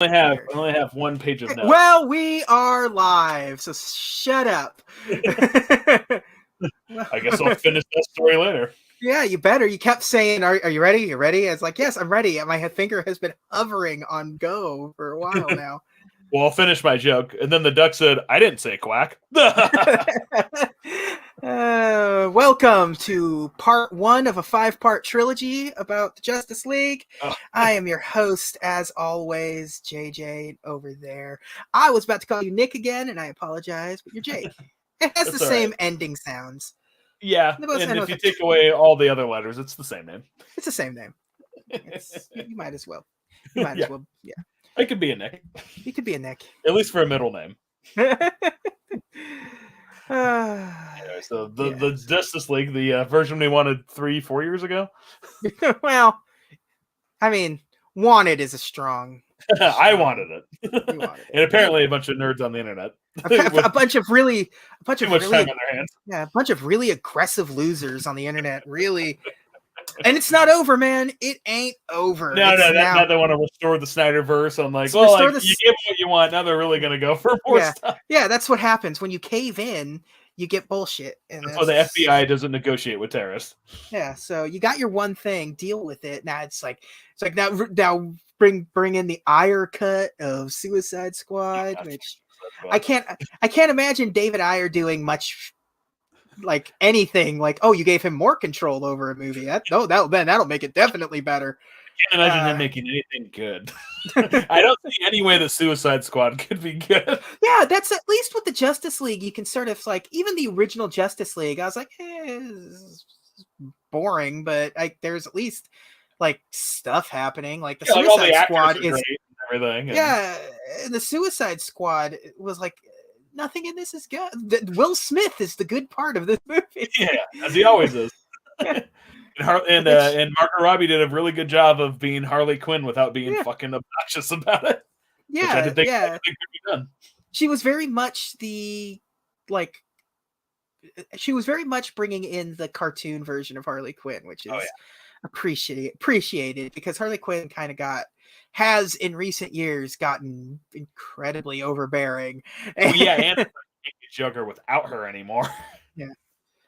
I only have one page of notes. Well, we are live, so shut up. I guess I'll finish that story later. Yeah, you better. You kept saying, are you ready? You ready? I was like, yes, I'm ready. My finger has been hovering on go for a while now. Well, I'll finish my joke. And then the duck said, I didn't say quack. Welcome to part 1 of a 5-part trilogy about the Justice League. Oh. I am your host, as always, JJ over there. I was about to call you Nick again, and I apologize, but you're Jake. It has the same ending sounds. Yeah, and if you take away all the other letters, it's the same name. It's the same name. You might as well. You might as well. Yeah. I could be a Nick. You could be a Nick. At least for a middle name. Anyway, so the Justice League, the version we wanted 3-4 years ago. Well, I mean, wanted is a strong. I wanted it. You wanted it. And apparently a bunch of nerds on the internet. a bunch of really time on their hands. Yeah, a bunch of really aggressive losers on the internet. Really. And it's not over, man. It ain't over. No, now they want to restore the Snyderverse. I'm like, well, you gave them what you want. Now they're really going to go for more stuff. Yeah, that's what happens when you cave in. You get bullshit. And that's why the FBI doesn't negotiate with terrorists. Yeah, so you got your one thing. Deal with it. Now it's like now bring in the Ayer cut of Suicide Squad, which I can't imagine David Ayer doing much. Like anything, like you gave him more control over a movie. That'll make it definitely better. I can't imagine him making anything good. I don't see any way the Suicide Squad could be good. Yeah, that's at least with the Justice League. You can sort of even the original Justice League. I was like, it's boring, but there's at least stuff happening. Like the Suicide Squad is everything. And the Suicide Squad was like. Nothing in this is good. Will Smith is the good part of this movie. Yeah, as he always is. and Margot Robbie did a really good job of being Harley Quinn without being fucking obnoxious about it. Yeah, which I didn't think could be done. She was very much she was very much bringing in the cartoon version of Harley Quinn, which is appreciated because Harley Quinn kind of has in recent years gotten incredibly overbearing. And the Joker without her anymore. Yeah,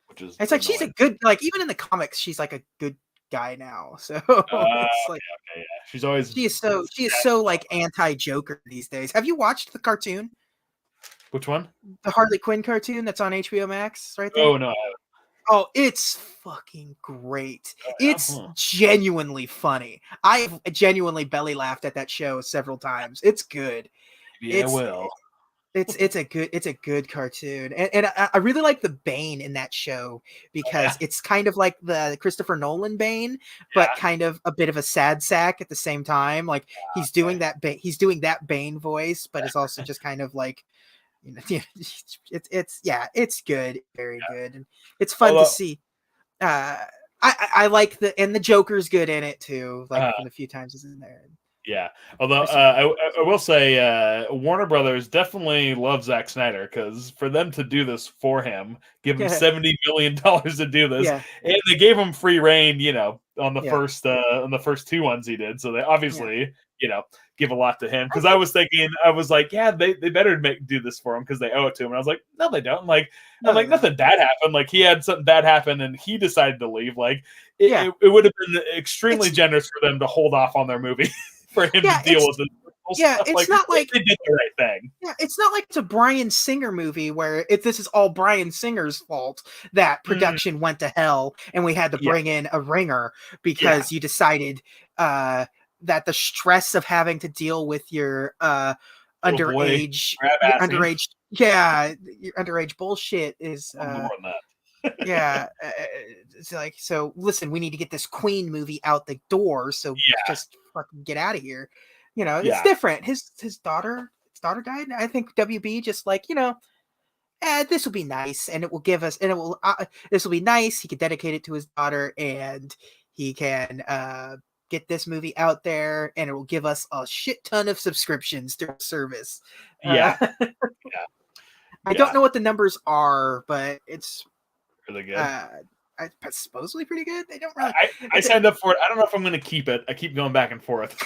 which is it's she's a good even in the comics she's a good guy now. So it's she is so anti-Joker these days. Have you watched the cartoon? Which one? The Harley Quinn cartoon that's on HBO Max, right there. Oh no. Oh, it's fucking great. It's genuinely funny. I've genuinely belly laughed at that show several times. It's good. Yeah, It's a good cartoon. And I really like the Bane in that show because it's kind of like the Christopher Nolan Bane, but kind of a bit of a sad sack at the same time. He's doing that Bane voice, but it's also just kind of it's good, very good, and it's fun to see. I like the Joker's good in it too. For the few times he's in there. Yeah, although I will say Warner Brothers definitely loves Zack Snyder because for them to do this for him, give him $70 million to do this, and they gave him free reign, on the first 2 ones he did. So they obviously, give a lot to him. Because I was like, they better do this for him because they owe it to him. And I was like, no, they don't. Nothing bad happened. He had something bad happen and he decided to leave. It would have been extremely generous for them to hold off on their movie. For him to deal with it. It's not they did the right thing. Yeah, it's not like it's a Bryan Singer movie where this is all Bryan Singer's fault that production went to hell and we had to bring in a ringer because you decided that the stress of having to deal with your underage bullshit is more than that. It's so listen, we need to get this Queen movie out the door, so just fucking get out of here. It's different. His daughter died. I think WB just this will be nice, and it will give us, and it will this will be nice. He can dedicate it to his daughter, and he can get this movie out there, and it will give us a shit ton of subscriptions to our service. I don't know what the numbers are, but it's really good. Supposedly pretty good. They don't really. I signed up for it. I don't know if I'm going to keep it. I keep going back and forth,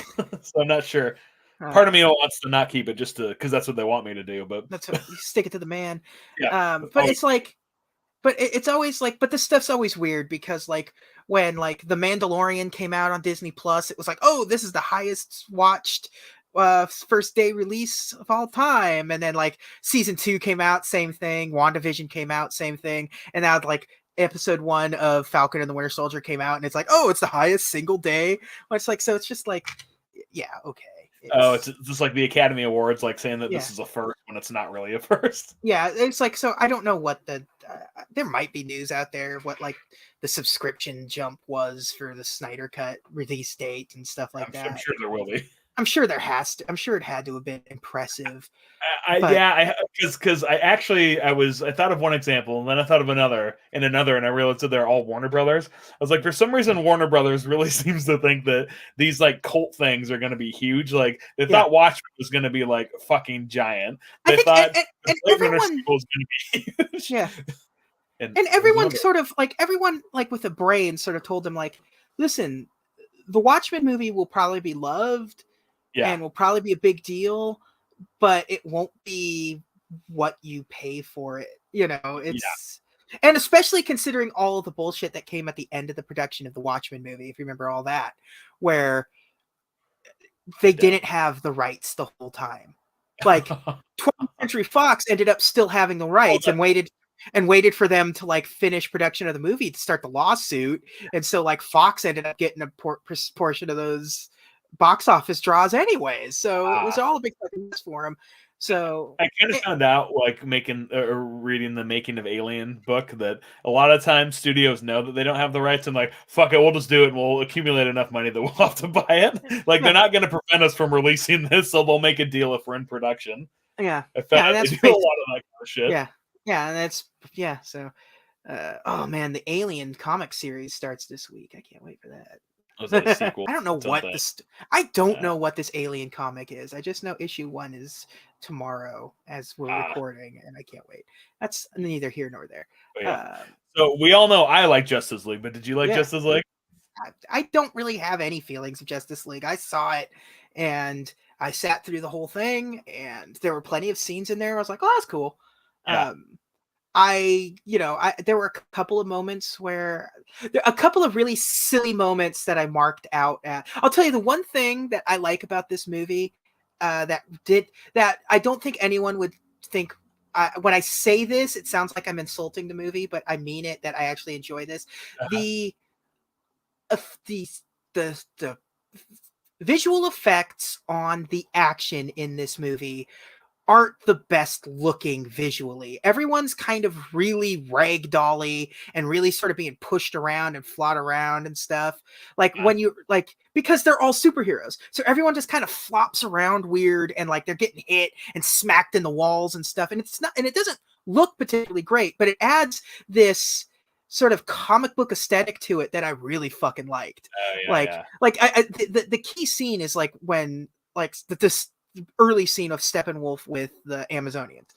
so I'm not sure. Part of me wants to not keep it just because that's what they want me to do. But that's what you stick it to the man. Yeah. But it's like, but it's always like, but this stuff's always weird because like when like The Mandalorian came out on Disney Plus, it was like, oh, this is the highest watched first day release of all time. And then like season 2 came out, same thing. WandaVision came out, same thing. And now like episode 1 of Falcon and the Winter Soldier came out, and it's like, oh, it's the highest single day. It's like, so it's just like, yeah, okay. It's just like the Academy Awards, like saying that this is a first when it's not really a first. Yeah, it's like, so I don't know what there might be news out there what like the subscription jump was for the Snyder Cut release date and stuff like that. I'm sure there will be. I'm sure there has to. I'm sure it had to have been impressive. Because I thought of one example, and then I thought of another, and I realized that they're all Warner Brothers. I was like, for some reason, Warner Brothers really seems to think that these like cult things are going to be huge. Like they thought Watchmen was going to be like fucking giant. They thought and everyone was going to be huge. Yeah, and everyone sort of like everyone like with a brain sort of told them like, listen, the Watchmen movie will probably be loved. Yeah. And will probably be a big deal, but it won't be what you pay for it. You know, it's and especially considering all of the bullshit that came at the end of the production of the Watchmen movie, if you remember all that, where they didn't have the rights the whole time. Like 20th Century Fox ended up still having the rights and waited for them to like finish production of the movie to start the lawsuit. And so like Fox ended up getting a portion of those box office draws anyways, so it was all a big fucking mess for him. So I kind of found out like reading the Making of Alien book that a lot of times studios know that they don't have the rights and like, fuck it, we'll just do it and we'll accumulate enough money that we'll have to buy it. Like they're not going to prevent us from releasing this, so they'll make a deal if we're in production. Yeah, I found they do a lot of that kind of shit. Yeah, and that's so oh man, the Alien comic series starts this week. I can't wait for that. Was that a sequel? I don't know what know what this Alien comic is. I just know issue 1 is tomorrow as we're recording, and I can't wait. That's neither here nor there. So we all know I like Justice League, but did you like Justice League? I don't really have any feelings of Justice League. I saw it, and I sat through the whole thing, and there were plenty of scenes in there. I was like, oh, that's cool. Yeah. There were a couple of moments a couple of really silly moments that I marked out at. I'll tell you the one thing that I like about this movie that I don't think anyone would think. When I say this, it sounds like I'm insulting the movie, but I mean it. That I actually enjoy this. The visual effects on the action in this movie aren't the best looking visually. Everyone's kind of really ragdolly and really sort of being pushed around and flot around and stuff. Like when you like, because they're all superheroes. So everyone just kind of flops around weird and like they're getting hit and smacked in the walls and stuff. And it doesn't look particularly great, but it adds this sort of comic book aesthetic to it that I really fucking liked. The key scene is like when like this early scene of Steppenwolf with the Amazonians,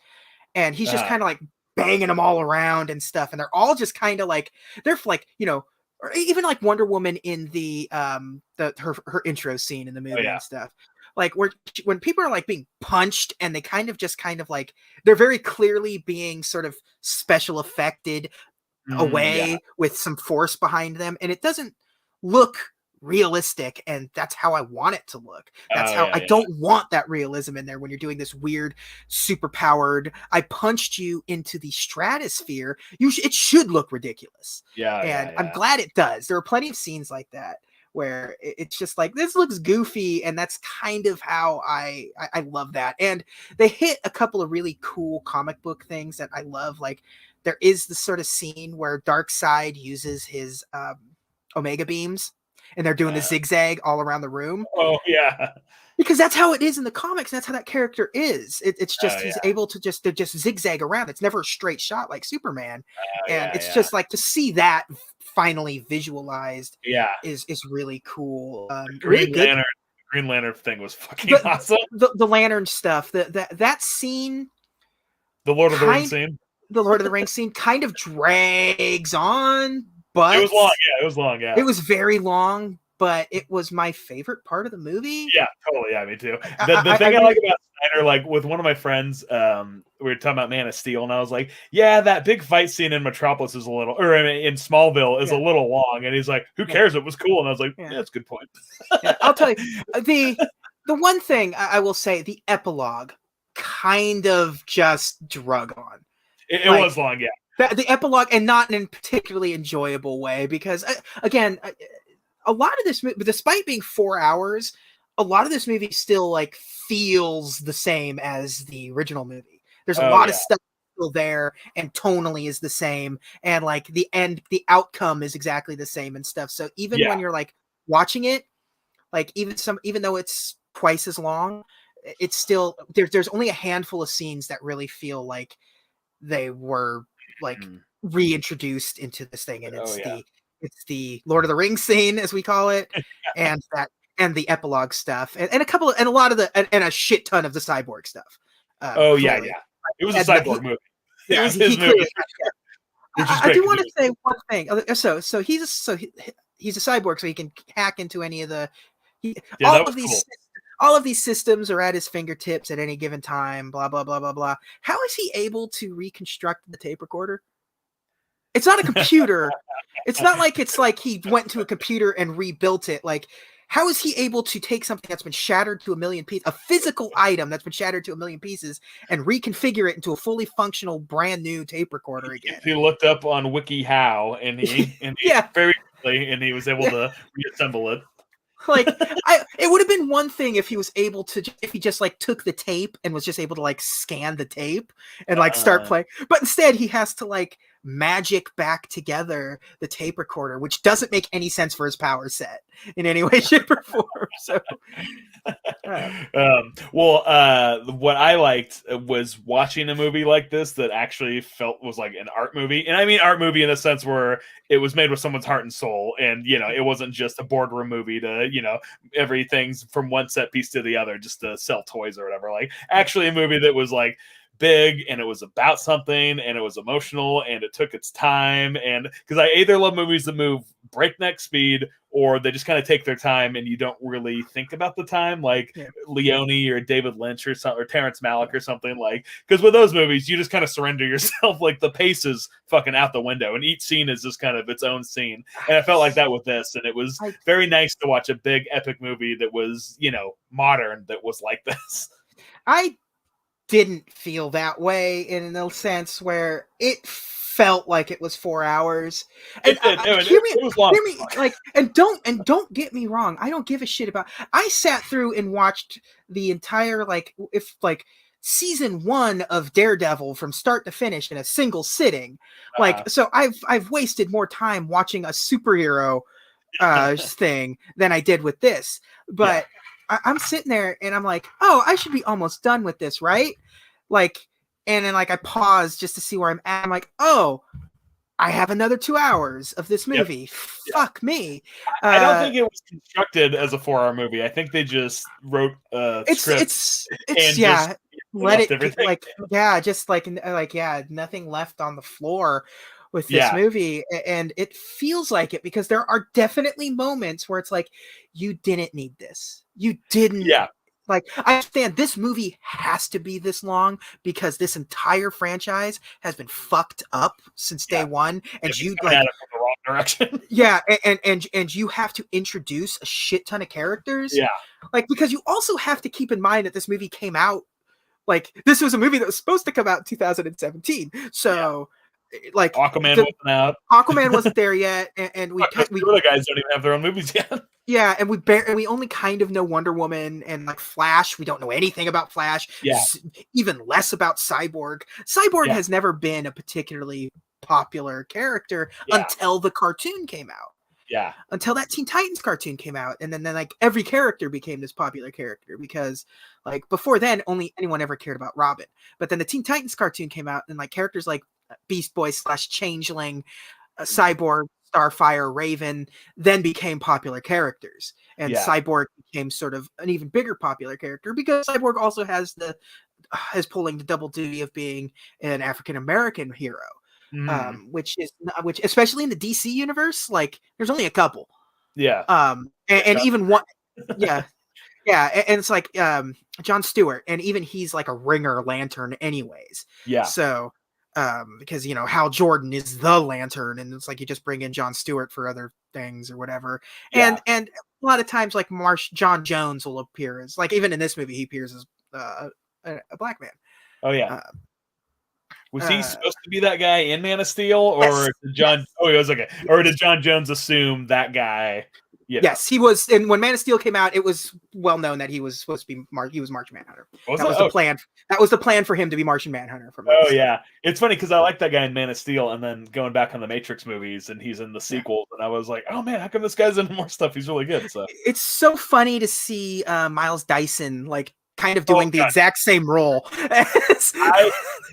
and he's just kind of like banging them all around and stuff, and they're all just kind of like they're like, you know, or even like Wonder Woman in the her intro scene in the movie and stuff, like when people are like being punched and they kind of like they're very clearly being sort of special effected away with some force behind them, and it doesn't look realistic, and that's how I want it to look. That's how I don't want that realism in there when you're doing this weird super powered I punched you into the stratosphere. It should look ridiculous. I'm glad it does. There are plenty of scenes like that where it's just like, this looks goofy, and that's kind of how I love that. And they hit a couple of really cool comic book things that I love. Like there is this sort of scene where Darkseid uses his Omega beams, and they're doing the zigzag all around the room. Oh yeah, because that's how it is in the comics. That's how that character is. It's just he's able to just zigzag around. It's never a straight shot like Superman, and it's just like to see that finally visualized. Is really cool. Really good. Green Lantern thing was fucking awesome. The lantern stuff. That scene. The Lord of the Rings scene. The Lord of the Rings scene kind of drags on. But it was long. It was long. It was very long, but it was my favorite part of the movie. Yeah, totally. Yeah, me too. The thing I like about Snyder, like with one of my friends, we were talking about Man of Steel, and I was like, yeah, that big fight scene in Metropolis is a little, or in Smallville is a little long. And he's like, who cares? It was cool. And I was like, yeah, that's a good point. I'll tell you, the one thing I will say, the epilogue kind of just drug on. It was long, yeah. The epilogue, and not in a particularly enjoyable way, because, again, a lot of this movie, despite being 4 hours, a lot of this movie still like feels the same as the original movie. There's a lot of stuff still there, and tonally is the same, and like the outcome is exactly the same and stuff. So even when you're like watching it, like even though it's twice as long, it's still there's only a handful of scenes that really feel like they were like reintroduced into this thing, and it's the Lord of the Rings scene, as we call it, and the epilogue stuff, and a lot of and a shit ton of the Cyborg stuff. It was a Cyborg movie. It was his movie. I do want to say one thing. So he's a cyborg, so he can hack into any of the all of these systems are at his fingertips at any given time. Blah blah blah blah blah. How is he able to reconstruct the tape recorder? It's not a computer. It's not like he went to a computer and rebuilt it. Like, how is he able to take something that's been shattered to a million pieces, a physical item that's been shattered to a million pieces, and reconfigure it into a fully functional, brand new tape recorder again? He looked up on WikiHow, and he was able to reassemble it. Like, it would have been one thing if he was able to, if he just like took the tape and was just able to like scan the tape and like start playing. But instead, he has to like magic back together the tape recorder, which doesn't make any sense for his power set in any way, shape, or form. So, what I liked was watching a movie like this that actually was like an art movie, and I mean art movie in the sense where it was made with someone's heart and soul, and it wasn't just a boardroom movie to everything's from one set piece to the other just to sell toys or whatever. Like, actually a movie that was like big, and it was about something, and it was emotional, and it took its time. And because I either love movies that move breakneck speed, or they just kind of take their time and you don't really think about the time, like Leone or David Lynch or something, or Terrence Malick or something. Like, because with those movies you just kind of surrender yourself. Like, the pace is fucking out the window, and each scene is just kind of its own scene. And I felt like that with this, and it was very nice to watch a big epic movie that was modern, that was like this. I didn't feel that way, in a sense where it felt like it was 4 hours. And hear me, like, and don't get me wrong, I don't give a shit about. I sat through and watched the entire season 1 of Daredevil from start to finish in a single sitting. So I've wasted more time watching a superhero thing than I did with this, but. Yeah. I'm sitting there and I'm like, oh, I should be almost done with this, right? Like, and then like I pause just to see where I'm at. I'm like, oh, I have another 2 hours of this movie. Yep. Fuck me. I don't think it was constructed as a 4-hour movie. I think they just wrote scripts. Let it everything. Nothing left on the floor with this movie, and it feels like it, because there are definitely moments where it's like, you didn't need this. You didn't. Yeah. Like, I understand this movie has to be this long because this entire franchise has been fucked up since day one, and you like the wrong direction. and you have to introduce a shit ton of characters. Yeah. Like, because you also have to keep in mind that this movie came out, like, this was a movie that was supposed to come out in 2017. So like Aquaman wasn't out. Aquaman wasn't there yet, and we the guys don't even have their own movies yet. Yeah, and we only kind of know Wonder Woman and like Flash. We don't know anything about Flash. Yeah, even less about Cyborg. Cyborg has never been a particularly popular character until the cartoon came out. Yeah, until that Teen Titans cartoon came out, and then like every character became this popular character, because like before then only anyone ever cared about Robin. But then the Teen Titans cartoon came out, and like characters like Beast Boy / Changeling, Cyborg, Starfire, Raven then became popular characters, and Cyborg became sort of an even bigger popular character because Cyborg also has pulling the double duty of being an African American hero, which especially in the DC universe, like there's only a couple. Yeah. And even one, yeah. Yeah, and it's like Jon Stewart, and even he's like a ringer lantern anyways. Yeah. So because Hal Jordan is the lantern, and it's like you just bring in Jon Stewart for other things or whatever. Yeah. And a lot of times like John Jones will appear as, like, even in this movie he appears as a black man. Oh yeah. Was he supposed to be that guy in Man of Steel, or yes, did John? Yes. Oh, he was okay. Or did Jon Jones assume that guy? Yes, he was. And when Man of Steel came out, it was well known that he was supposed to be he was Martian Manhunter. That was the plan. That was the plan for him to be Martian Manhunter. Yeah, it's funny because I like that guy in Man of Steel, and then going back on the Matrix movies, and he's in the sequels, and I was like, oh man, how come this guy's in more stuff? He's really good. So it's so funny to see Miles Dyson like kind of doing the exact same role.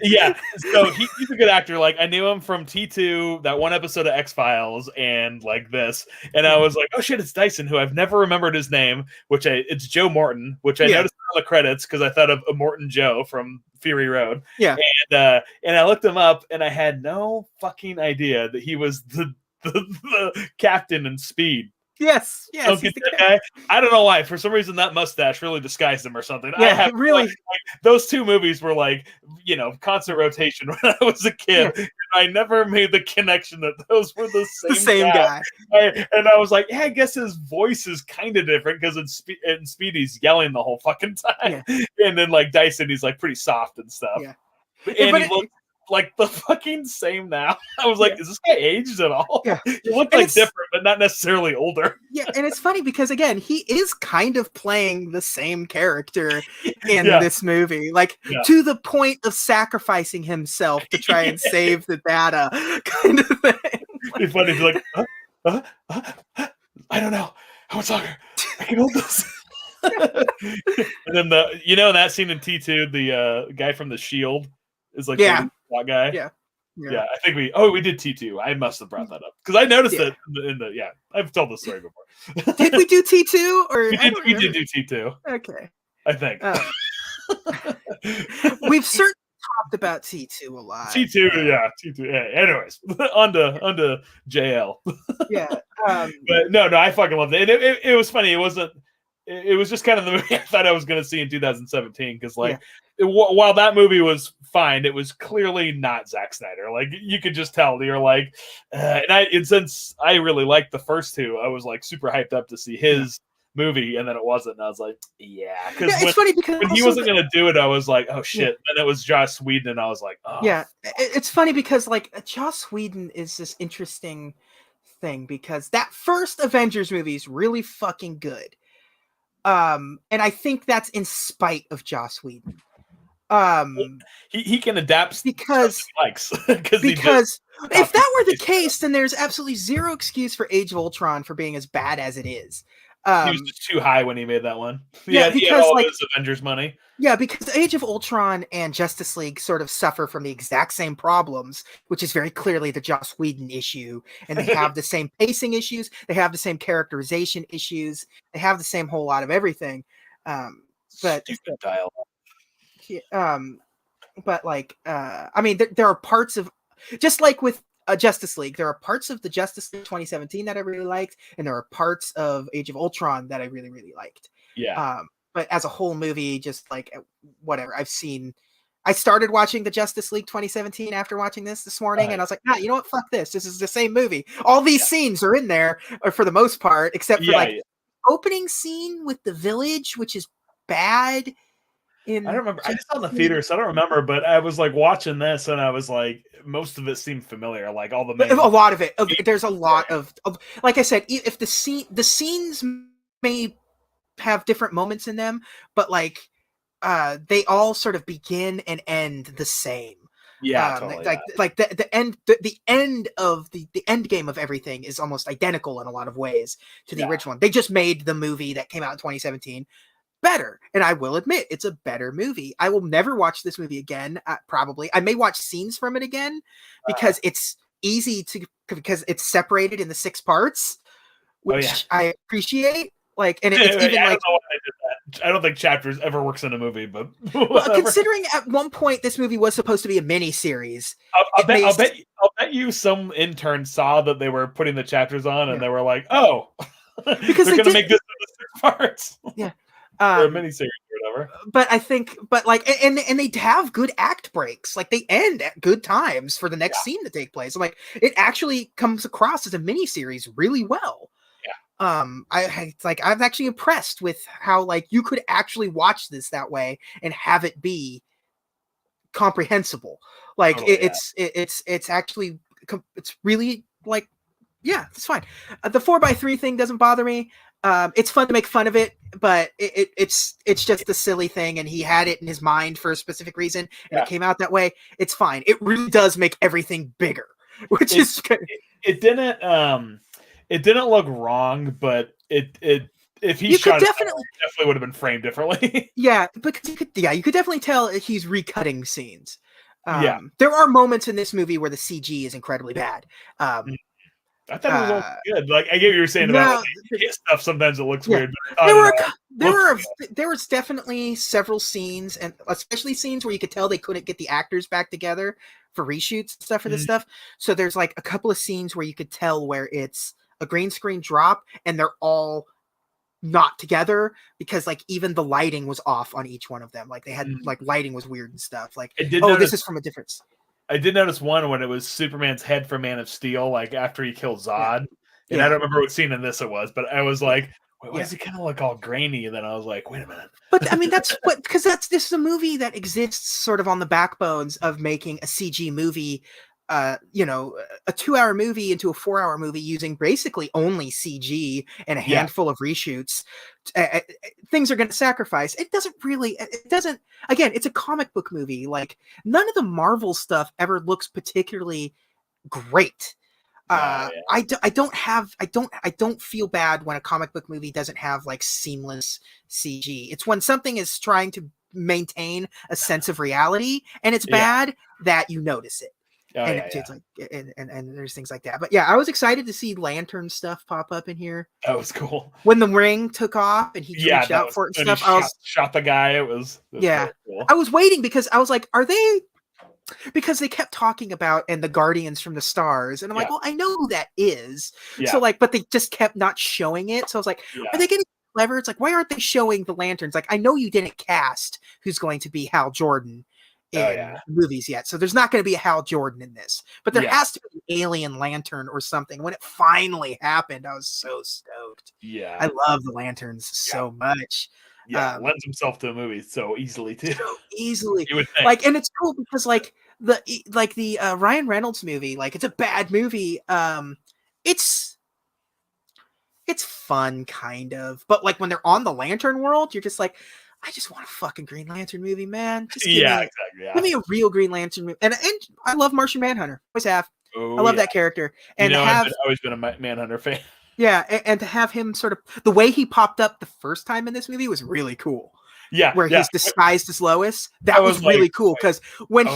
Yeah, so he's a good actor. Like, I knew him from T2, that one episode of X-Files, and like this, and I was like, oh shit, it's Dyson, who I've never remembered his name, it's Joe Morton, which I noticed on the credits because I thought of Morton Joe from Fury Road. Yeah, and I looked him up, and I had no fucking idea that he was the captain in Speed. Yes. That guy. I don't know why. For some reason, that mustache really disguised him or something. Yeah, really. Like, those two movies were like, constant rotation when I was a kid. Yeah. And I never made the connection that those were the same guy. And I was like, I guess his voice is kind of different because in Speed he's yelling the whole fucking time, and then like Dyson, he's like pretty soft and stuff. Yeah, and he looked like the fucking same now. I was like, is this guy aged at all? Yeah. He looked like different, but not necessarily older. Yeah, and it's funny because, again, he is kind of playing the same character in this movie, like to the point of sacrificing himself to try and save the data kind of thing. It'd be funny to be like, I don't know. How much longer? I can hold this. And then that scene in T2, the guy from The Shield is like the SWAT guy. Yeah, I think we did T2. I must have brought that up because I noticed it in the I've told this story before. Did we do T2 or we did do T2? Okay, I think we've certainly talked about T2 a lot. T2. Yeah. Anyways, on to JL. But no, I fucking loved it. It was funny. It wasn't. It was just kind of the movie I thought I was going to see in 2017 because, while that movie was fine, it was clearly not Zack Snyder. Like, you could just tell. You're like, and since I really liked the first two, I was like super hyped up to see his movie, and then it wasn't. And I was like, because it's funny because when he wasn't going to do it, I was like, oh shit. And it was Joss Whedon, and I was like, oh. Yeah, it's funny because Joss Whedon is this interesting thing because that first Avengers movie is really fucking good. And I think that's in spite of Joss Whedon. He can adapt because he likes. because if that were the case, then there's absolutely zero excuse for Age of Ultron for being as bad as it is. He was just too high when he made that one. Because he had all his Avengers money. Yeah, because Age of Ultron and Justice League sort of suffer from the exact same problems, which is very clearly the Joss Whedon issue. And they have the same pacing issues. They have the same characterization issues. They have the same whole lot of everything. But stupid dialogue. I mean, there are parts of, just like with Justice League, there are parts of the Justice League 2017 that I really liked, and there are parts of Age of Ultron that I really, really liked. Yeah. But as a whole movie, just like whatever, I started watching the Justice League 2017 after watching this morning, and I was like, you know what? Fuck this. This is the same movie. All these scenes are in there for the most part, except for opening scene with the village, which is bad. I don't remember. I just saw in the theater, so I don't remember. But I was like watching this, and I was like, most of it seemed familiar. Like all the a lot of it. There's a lot of like I said, if the scenes may have different moments in them, but they all sort of begin and end the same. Yeah, totally. Like the end of the end game of everything is almost identical in a lot of ways to the original one. They just made the movie that came out in 2017 better, and I will admit it's a better movie. I will never watch this movie again. Probably I may watch scenes from it again because it's easy because it's separated into 6 parts, which I appreciate. And it's even I don't know why they did that. I don't think chapters ever works in a movie, but considering at one point this movie was supposed to be a mini series, I'll bet you some intern saw that they were putting the chapters on, and they were like, "Oh." because they're going to make this into 6 parts. Yeah. Or a miniseries or whatever. But I think, like, and they have good act breaks. Like, they end at good times for the next scene to take place. Like, it actually comes across as a miniseries really well. Yeah. I'm actually impressed with how, like, you could actually watch this that way and have it be comprehensible. Like, it's actually, it's really, like, yeah, it's fine. The 4x3 thing doesn't bother me. It's fun to make fun of it, but it's just a silly thing, and he had it in his mind for a specific reason, and it came out that way. It's fine. It really does make everything bigger, which is it didn't look wrong, but if he shot it definitely would have been framed differently. Yeah, because you could definitely tell he's recutting scenes. There are moments in this movie where the CG is incredibly bad. I thought it was all good. Like, I get what you were saying about his stuff. Sometimes it looks weird. There was definitely several scenes, and especially scenes where you could tell they couldn't get the actors back together for reshoots and stuff for this stuff. So there's like a couple of scenes where you could tell where it's a green screen drop and they're all not together because, like, even the lighting was off on each one of them. Like, they had like lighting was weird and stuff. Like, this is from a different. I did notice one when it was Superman's head from Man of Steel, like after he killed Zod. And I don't remember what scene in this it was, but I was like, wait, why does he kind of look all grainy? And then I was like, wait a minute. But I mean, because this is a movie that exists sort of on the backbones of making a CG movie, a 2-hour movie into a 4-hour movie using basically only CG and a handful of reshoots. Things are going to sacrifice. It doesn't, again, it's a comic book movie. Like, none of the Marvel stuff ever looks particularly great. I don't feel bad when a comic book movie doesn't have like seamless CG. It's when something is trying to maintain a sense of reality and it's bad that you notice it. It's like, and there's things like that. But yeah, I was excited to see Lantern stuff pop up in here. That was cool. When the ring took off and he reached out for it and stuff. Shot the guy. It was cool. I was waiting because I was like, are they? Because they kept talking about and the Guardians from the Stars, and I'm like, well, I know who that is. So like, but they just kept not showing it. So I was like, are they getting clever? It's like, why aren't they showing the Lanterns? Like, I know you didn't cast who's going to be Hal Jordan in movies yet, so there's not going to be a Hal Jordan in this, but there has to be an alien Lantern or something. When it finally happened, I was so stoked. I love the Lanterns so much. Lends himself to a movie so easily too. Like, and it's cool because like the Ryan Reynolds movie, like, it's a bad movie. It's fun kind of, but like when they're on the Lantern world, you're just like, I just want a fucking Green Lantern movie, man. Just give me a real Green Lantern movie. And I love Martian Manhunter. Always have. I love that character. And I've always been a Manhunter fan. Yeah, and to have him sort of the way he popped up the first time in this movie was really cool. Where he's disguised as Lois. That was really cool because when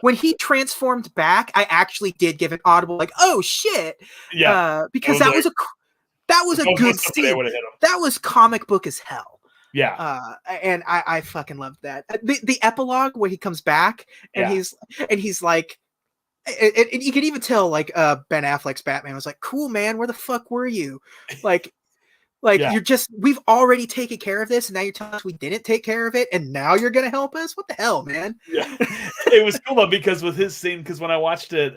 when he transformed back, I actually did give an audible like, "Oh shit!" Because that was a good scene. That was comic book as hell. And I fucking loved that. The epilogue where he comes back and he's like, and you can even tell like Ben Affleck's Batman was like, cool man, where the fuck were you? Like we've already taken care of this, and now you're telling us we didn't take care of it, and now you're gonna help us? What the hell, man? It was cool though because with his scene, because when I watched it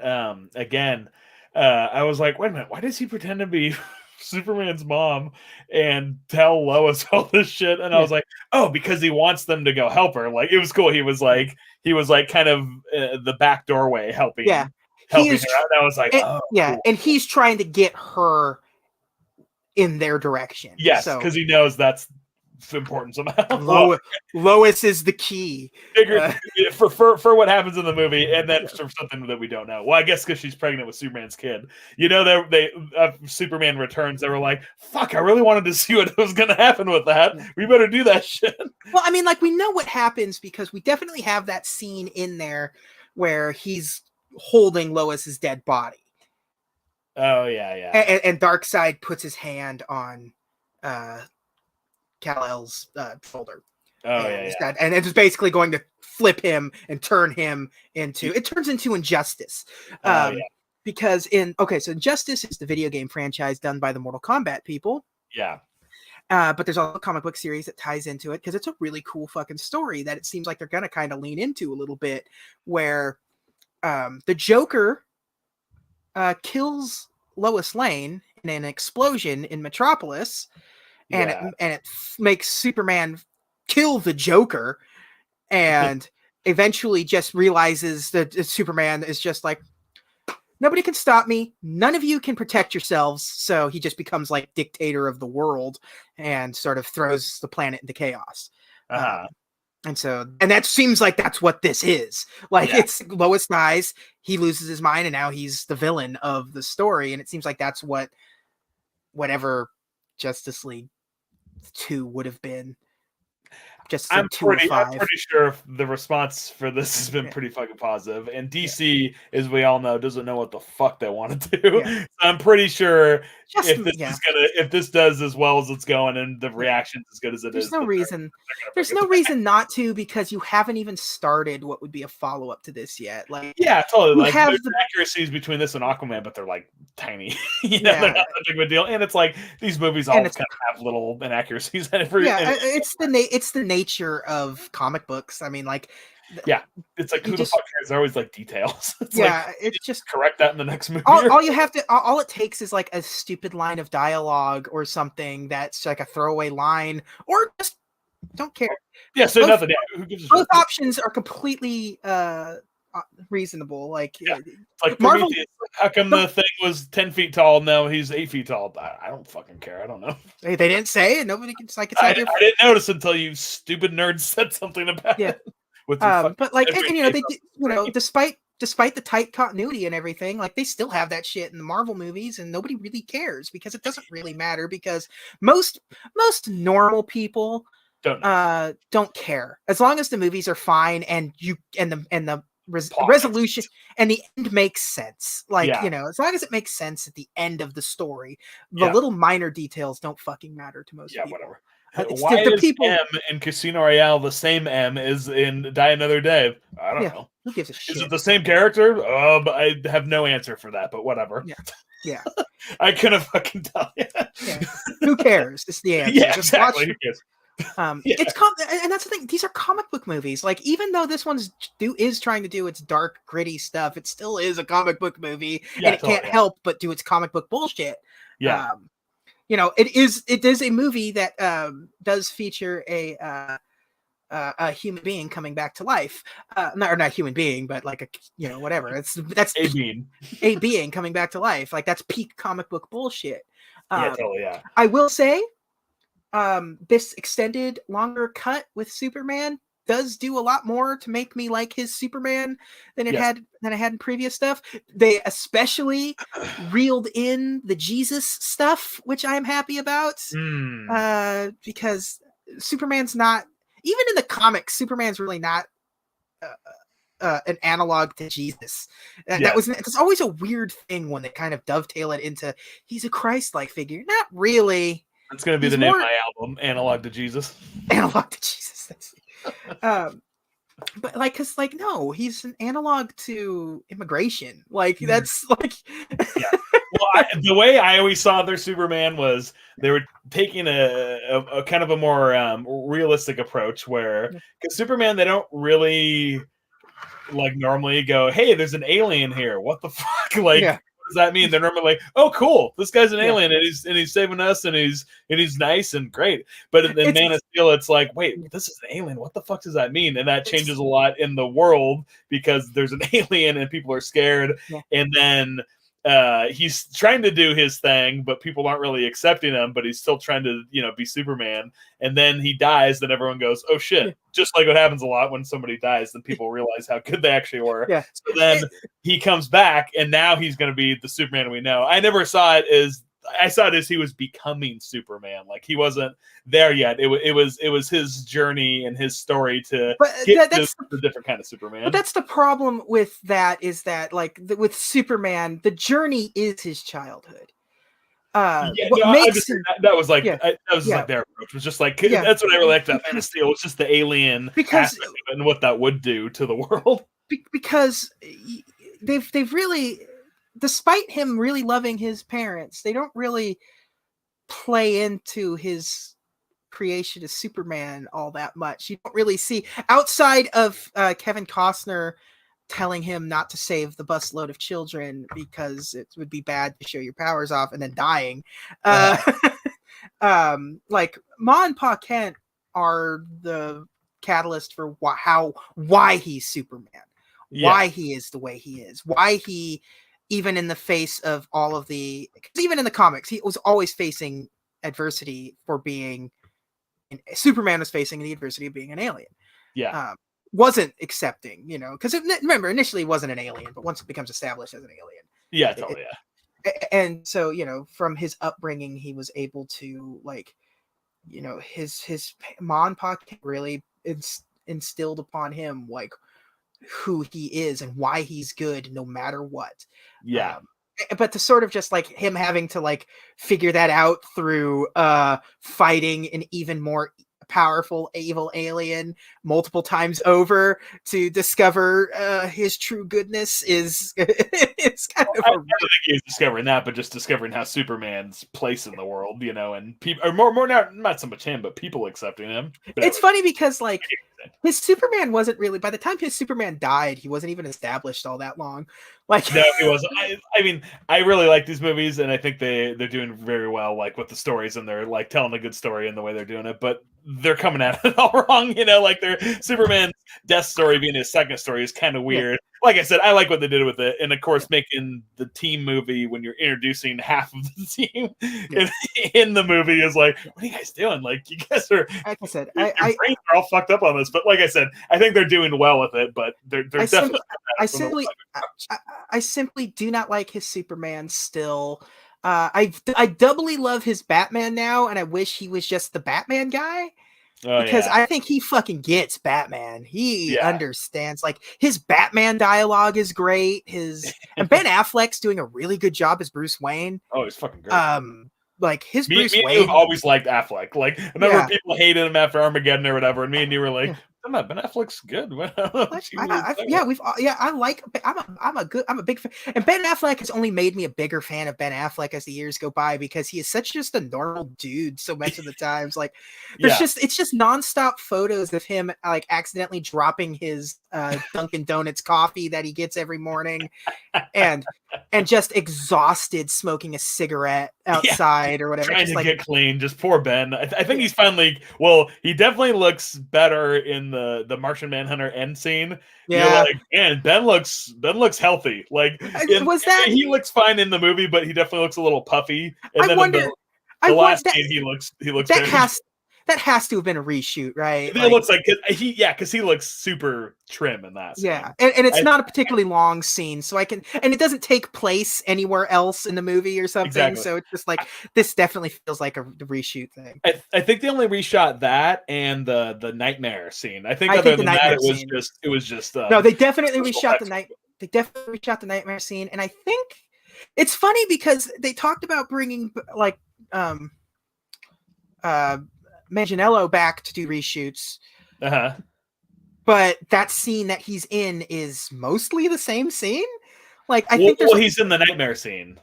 again, I was like, wait a minute, why does he pretend to be Superman's mom and tell Lois all this shit? And I was like, oh, because he wants them to go help her. Like, it was cool. He was like kind of the back doorway helping her out. And I was like, cool. And he's trying to get her in their direction. Yes, because he knows that's important somehow. Lois is the key. For what happens in the movie, and then for something that we don't know. Well, I guess because she's pregnant with Superman's kid. You know, they Superman Returns. They were like, "Fuck! I really wanted to see what was going to happen with that. We better do that shit." Well, I mean, like, we know what happens because we definitely have that scene in there where he's holding Lois's dead body. Oh yeah. And Darkseid puts his hand on Kal-El's shoulder. And it's basically going to flip him and turn him into. It turns into Injustice. because so Injustice is the video game franchise done by the Mortal Kombat people. Yeah. But there's also a comic book series that ties into it because it's a really cool fucking story that it seems like they're gonna kind of lean into a little bit, where the Joker kills Lois Lane in an explosion in Metropolis, and it makes Superman kill the Joker, and eventually just realizes that Superman is just like, nobody can stop me. None of you can protect yourselves. So he just becomes like dictator of the world and sort of throws the planet into chaos. And that seems like that's what this is. Like, it's Lois dies, he loses his mind, and now he's the villain of the story. And it seems like that's whatever Justice League 2 would have been. I'm pretty sure the response for this has been pretty fucking positive. And DC, as we all know, doesn't know what the fuck they want to do. So I'm pretty sure if this does as well as it's going and the reaction's as good as it is, there's no reason not to, because you haven't even started what would be a follow-up to this yet. Like, totally. Like, there's accuracies between this and Aquaman, but they're like tiny. They're not that big of a deal. And it's like these movies all kind of have little inaccuracies. It's the nature of comic books. I mean, like, it's like, who the fuck cares? They're always like details. It's just correct that in the next movie. All it takes is like a stupid line of dialogue or something that's like a throwaway line, or just don't care. Nothing. Who gives a both options are completely reasonable. Like Marvel, how come the thing was 10 feet tall? No, he's 8 feet tall. I don't fucking care. I don't know. They didn't say it. Nobody can. Like, I didn't notice until you stupid nerds said something about it. But like, and despite the tight continuity and everything, like, they still have that shit in the Marvel movies, and nobody really cares because it doesn't really matter, because most normal people don't care as long as the movies are fine and the resolution and the end makes sense. Like, as long as it makes sense at the end of the story, the little minor details don't fucking matter to most people. Whatever. Why is M in Casino Royale the same M as in Die Another Day? I don't know. Who gives a shit? Is it the same character? But I have no answer for that, but whatever. Yeah. I couldn't fucking tell you. Who cares? It's the answer. Yeah, exactly. Who cares? And that's the thing. These are comic book movies. Like, even though this one's is trying to do its dark, gritty stuff, it still is a comic book movie, and it can't help but do its comic book bullshit. It is a movie that does feature a human being coming back to life. Not human being, but like whatever. That's a being coming back to life. Like, that's peak comic book bullshit. I will say, this extended longer cut with Superman does do a lot more to make me like his Superman than I had in previous stuff. They especially reeled in the Jesus stuff, which I am happy about. Because Superman's not, even in the comics, Superman's really not an analog to Jesus. It's always a weird thing when they kind of dovetail it into he's a Christ-like figure. Not really. It's going to be the name of my album, Analog to Jesus. Analog to Jesus. But like, cause like, no, he's an analog to immigration. Like, that's like, Well, the way I always saw their Superman was they were taking a kind of a more realistic approach, where, because Superman, they don't really like normally go, hey, there's an alien here. What the fuck? Like, what does that mean? They're normally like, oh, cool, this guy's an alien, and he's saving us, and he's nice and great. But in Man of Steel, it's like, wait, this is an alien. What the fuck does that mean? And that changes a lot in the world because there's an alien and people are scared, and then he's trying to do his thing, but people aren't really accepting him, but he's still trying to, be Superman. And then he dies, then everyone goes, oh shit. Just like what happens a lot when somebody dies, then people realize how good they actually were. So then he comes back, and now he's going to be the Superman we know. I never saw it as, I saw it as he was becoming Superman. Like, he wasn't there yet. It was his journey and his story to get to the different kind of Superman. But that's the problem with that, is that with Superman, the journey is his childhood. That was like that was like their approach. It was just like that's what I really liked about Man of Steel. It was just the alien aspect of it and what that would do to the world. Because they've really despite him really loving his parents, they don't really play into his creation as Superman all that much. You don't really see, outside of Kevin Costner telling him not to save the busload of children because it would be bad to show your powers off and then dying. Like Ma and Pa Kent are the catalyst for why he's Superman, why he is the way he is, why he, even in the face of all of the, because even in the comics, he was always facing adversity for being, Superman was facing the adversity of being an alien. Wasn't accepting, you know, because remember, initially he wasn't an alien, but once it becomes established as an alien. And so, you know, from his upbringing, he was able to, like, you know, his Ma and Pa really instilled upon him, like, who he is and why he's good no matter what. But to sort of just like him having to like figure that out through fighting an even more powerful evil alien multiple times over to discover his true goodness is it's kind of I don't think he's discovering that, but just discovering how Superman's place in the world, you know, and people are more not so much him, but people accepting him. But it's funny because like his Superman wasn't really, by the time his Superman died, he wasn't even established all that long. Like, no, he wasn't. I mean, I really like these movies, and I think they're doing very well, like with the stories, and they're like telling a good story in the way they're doing it. But they're coming at it all wrong, you know. Like their Superman's death story being his second story is kind of weird. Like I said, I like what they did with it, and of course, making the team movie when you're introducing half of the team in the movie is like, what are you guys doing? Like, you guys are, like I said, your brains are all fucked up on this. But like I said, I think they're doing well with it. But they're definitely. I simply do not like his Superman still. I doubly love his Batman now, and I wish he was just the Batman guy. Because I think he fucking gets Batman. He understands. Like, his Batman dialogue is great. And Ben Affleck's doing a really good job as Bruce Wayne. Oh, he's fucking great. Like his Bruce Wayne. Wayne. I've always liked Affleck. Like, I remember people hated him after Armageddon or whatever, and me and you were like, Ben Affleck's good. I'm a big fan, and Ben Affleck has only made me a bigger fan of Ben Affleck as the years go by because he is such just a normal dude so much of the times. Like, it's just nonstop photos of him like accidentally dropping his Dunkin' Donuts coffee that he gets every morning, and just exhausted smoking a cigarette outside or whatever, trying to get clean. Just poor Ben. I think he's finally. Well, he definitely looks better in the Martian Manhunter end scene. You're like, man, Ben looks healthy. Like, he looks fine in the movie, but he definitely looks a little puffy. And then in the last scene, he looks. That has to have been a reshoot, right? It looks like because he looks super trim in that scene. Yeah, and it's not a particularly long scene, so and it doesn't take place anywhere else in the movie or something. Exactly. So it's just like, this definitely feels like a reshoot thing. I think they only reshot that and the nightmare scene. I think other than that, it was just. No, they definitely reshot the nightmare scene, and I think it's funny because they talked about bringing like Manganiello back to do reshoots. But that scene that he's in is mostly the same scene. Like, I think he's in the nightmare scene.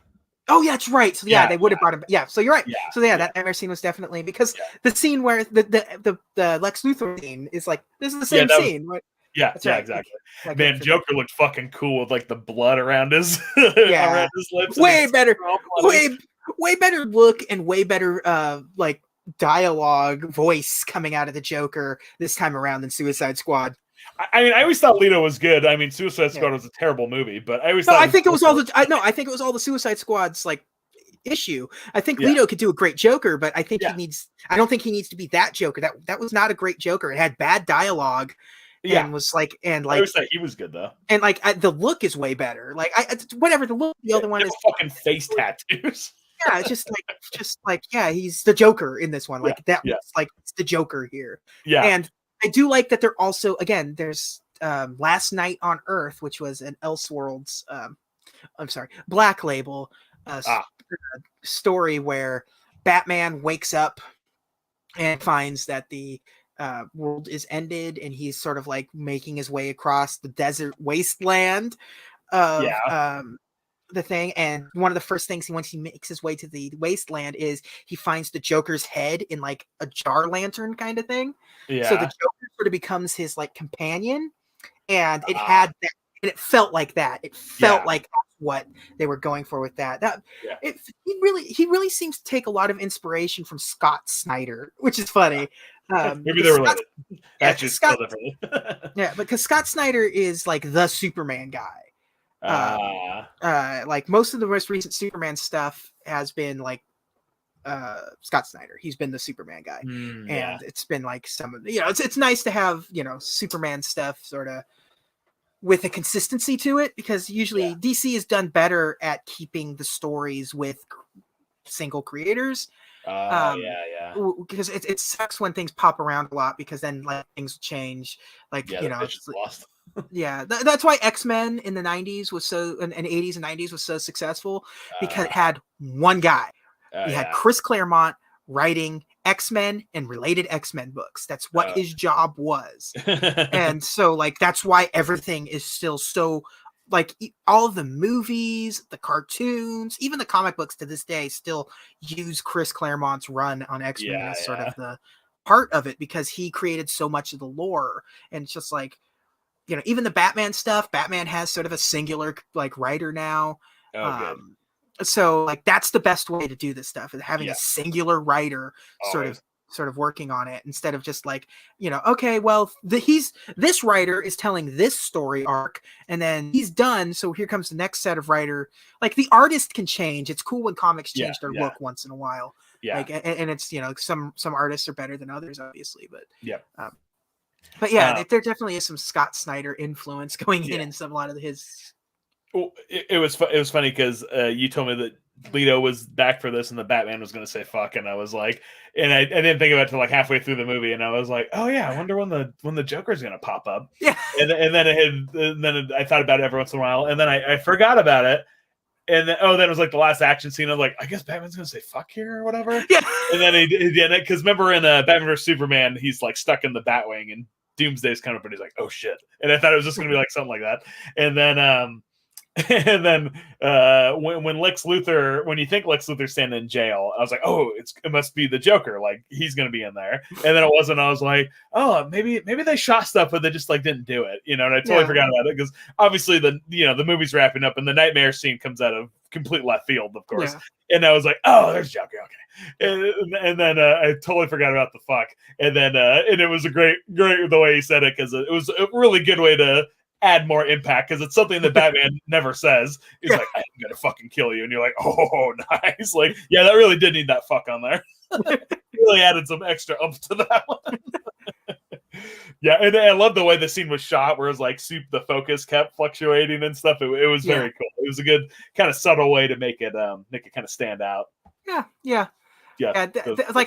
Oh yeah, that's right. So they would have brought him. Yeah, so you're right. Yeah, so that nightmare scene was definitely because the scene where the Lex Luthor scene is like, this is the same scene. Right? Yeah, right. Exactly. Man, Joker looked fucking cool with like the blood around his around his lips. Way better look and way better like dialogue voice coming out of the Joker this time around than Suicide Squad. I mean, I always thought Leto was good. I mean, Suicide Squad was a terrible movie, but I always thought I think it was all the Suicide Squad's like issue. I think Leto could do a great Joker, but I think I don't think he needs to be that Joker. That was not a great Joker. It had bad dialogue. And was like, and like, I always thought he was good though. And like, the look is way better. Like, whatever the look, the other one is fucking face tattoos. Yeah, it's just like he's the Joker in this one. Like looks like it's the Joker here. Yeah, and I do like that they're also, again, there's Last Night on Earth, which was an Elseworlds, Black Label story where Batman wakes up and finds that the world is ended, and he's sort of like making his way across the desert wasteland of the thing, and one of the first things once he makes his way to the wasteland is he finds the Joker's head in like a jar lantern kind of thing. So the Joker sort of becomes his like companion, and it had that, and it felt like that. It felt like that's what they were going for with that. He really seems to take a lot of inspiration from Scott Snyder, which is funny. Maybe they're related. Actually, Scott, yeah, because Scott Snyder is like the Superman guy. Like most of the most recent Superman stuff has been like Scott Snyder. He's been the Superman guy, and it's been like some of it's nice to have Superman stuff sort of with a consistency to it, because usually DC has done better at keeping the stories with single creators. Because it sucks when things pop around a lot, because then like things change, like it's lost. That's why X-Men in the 90s was so, and 80s and 90s was so successful, because it had one guy. He had Chris Claremont writing X-Men and related X-Men books. That's what his job was. And so like that's why everything is still so, like all of the movies, the cartoons, even the comic books to this day still use Chris Claremont's run on X-Men as sort of the part of it, because he created so much of the lore. And it's just like, even the Batman stuff, Batman has sort of a singular like writer now. So like that's the best way to do this stuff, is having a singular writer sort of working on it, instead of just like, okay, well, this writer is telling this story arc and then he's done, so here comes the next set of writer. Like the artist can change. It's cool when comics change their look once in a while. Like, and it's some artists are better than others, obviously, but there definitely is some Scott Snyder influence going in some a lot of his. Well, it was funny because you told me that Leto was back for this and the Batman was going to say fuck, and I was like, and I didn't think about it till like halfway through the movie, and I was like, oh yeah, I wonder when the Joker's going to pop up. And then I thought about it every once in a while, and then I forgot about it, and then it was like the last action scene. I was like, I guess Batman's going to say fuck here or whatever. And then he did it, because remember in Batman vs Superman, he's like stuck in the Batwing and Doomsday's coming up, and he's like, oh shit, and I thought it was just going to be like something like that, and then. And then when Lex Luthor, when you think Lex Luthor's standing in jail, I was like, oh, it must be the Joker, like he's gonna be in there. And then it wasn't. I was like, oh, maybe they shot stuff, but they just like didn't do it, And I totally forgot about it, because obviously the movie's wrapping up and the nightmare scene comes out of complete left field, of course. And I was like, oh, there's Joker, okay. And then I totally forgot about the fuck. And then and it was a great the way he said it, because it was a really good way to add more impact, because it's something that Batman never says. He's like, I'm gonna fucking kill you, and you're like, oh, nice. Like, yeah, that really did need that fuck on there. Really added some extra umph to that one. And I love the way the scene was shot, where it was like the focus kept fluctuating and stuff. It was very cool. It was a good kind of subtle way to make it kind of stand out. Like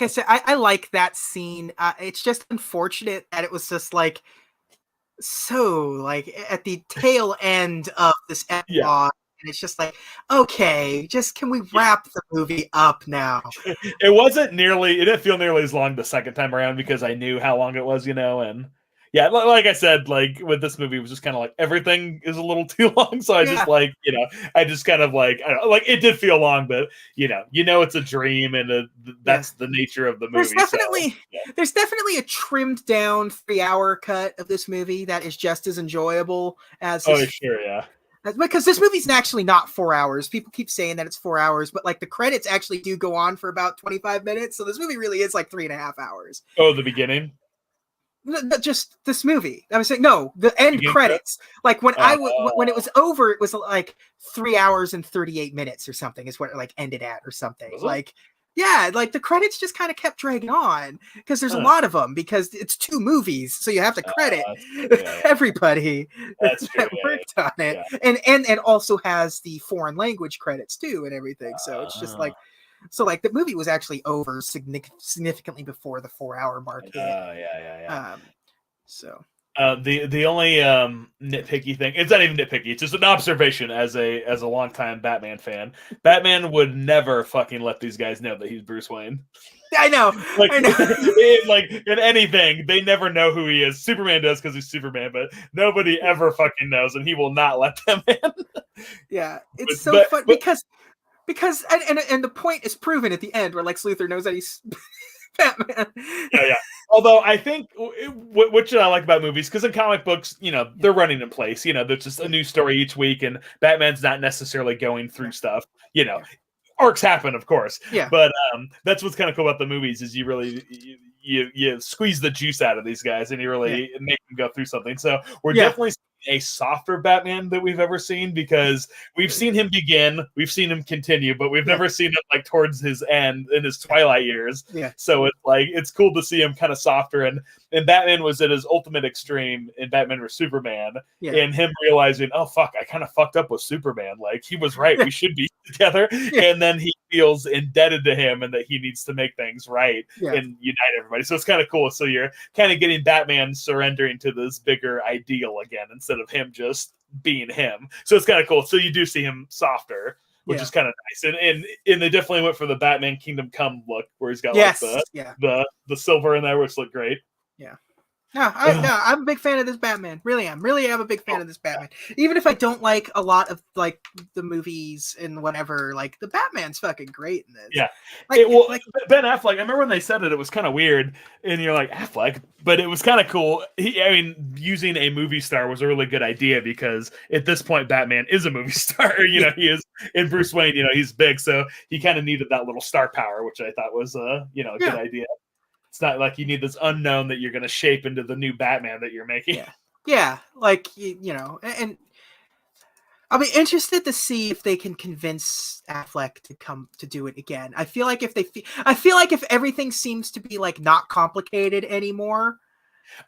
I said, I like that scene. It's just unfortunate that it was just like so like at the tail end of this epilogue, and it's just like, okay, just can we wrap the movie up now? It didn't feel nearly as long the second time around, because I knew how long it was, and like I said, like with this movie, it was just kind of like everything is a little too long, so I just like, I just kind of like, I don't know, like it did feel long, but it's a dream, and that's the nature of the movie. There's definitely a trimmed down 3-hour cut of this movie that is just as enjoyable as because this movie's actually not 4 hours. People keep saying that it's 4 hours, but like the credits actually do go on for about 25 minutes, so this movie really is like 3.5 hours. Oh, the beginning. Just this movie. I was saying, no, the end credits. Like when when it was over, it was like 3 hours and 38 minutes or something is what it like ended at or something. Like, like the credits just kind of kept dragging on, because there's a lot of them, because it's 2 movies, so you have to credit everybody that worked on it, and also has the foreign language credits too and everything. So it's just like. So, like, the movie was actually over significantly before the 4-hour mark hit. So, The only nitpicky thing, it's not even nitpicky, it's just an observation as a longtime Batman fan. Batman would never fucking let these guys know that he's Bruce Wayne. I know. Like, I know. like in anything, they never know who he is. Superman does because he's Superman, but nobody ever fucking knows, and he will not let them in. Yeah, it's so fun because and the point is proven at the end where Lex Luthor knows that he's Batman. Yeah. Although I think what I like about movies, because in comic books, they're running in place. There's just a new story each week, and Batman's not necessarily going through stuff. Arcs happen, of course. Yeah. But that's what's kind of cool about the movies is you really you squeeze the juice out of these guys, and you really make them go through something. So we're definitely a softer Batman that we've ever seen, because we've seen him begin, we've seen him continue, but we've never seen it like towards his end in his twilight years. Yeah. So it's cool to see him kind of softer, and Batman was at his ultimate extreme in Batman vs Superman, and him realizing, oh fuck, I kind of fucked up with Superman. Like, he was right, we should be together. And then he feels indebted to him and that he needs to make things right and unite everybody. So it's kind of cool. So you're kind of getting Batman surrendering to this bigger ideal again, instead of him just being him. So it's kind of cool. So you do see him softer, which is kind of nice. And they definitely went for the Batman Kingdom Come look, where he's got the silver in there, which looked great. Yeah. No, I'm a big fan of this Batman. Really am a big fan of this Batman. Even if I don't like a lot of like the movies and whatever, like the Batman's fucking great in this. Yeah. Ben Affleck, I remember when they said it was kind of weird, and you're like, Affleck, but it was kind of cool. Using a movie star was a really good idea, because at this point Batman is a movie star. He is, in Bruce Wayne, he's big, so he kind of needed that little star power, which I thought was a good idea. It's not like you need this unknown that you're going to shape into the new Batman that you're making. Yeah. Like, and I'll be interested to see if they can convince Affleck to come to do it again. I feel like if everything seems to be like not complicated anymore.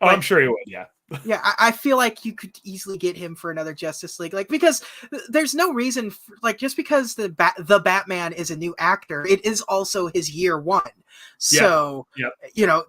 Oh, I'm sure he would. Yeah. Yeah, I feel like you could easily get him for another Justice League, like, because there's no reason just because the Batman is a new actor, it is also his year one. So even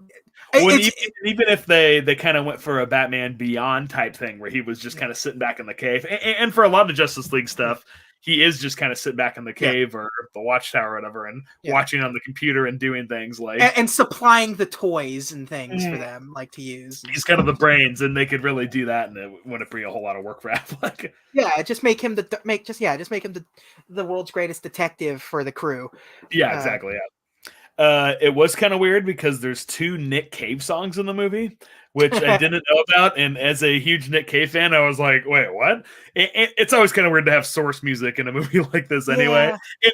if they kind of went for a Batman Beyond type thing, where he was just kind of sitting back in the cave, and for a lot of Justice League stuff, he is just kind of sitting back in the cave or the Watchtower or whatever, and watching on the computer and doing things like and supplying the toys and things for them like to use. He's kind of the brains, and they could really do that, and it wouldn't bring a whole lot of work for Affleck. Just make him the world's greatest detective for the crew. Yeah, exactly. It was kind of weird because there's 2 Nick Cave songs in the movie, which I didn't know about. And as a huge Nick Cave fan, I was like, wait, what? It's always kind of weird to have source music in a movie like this anyway.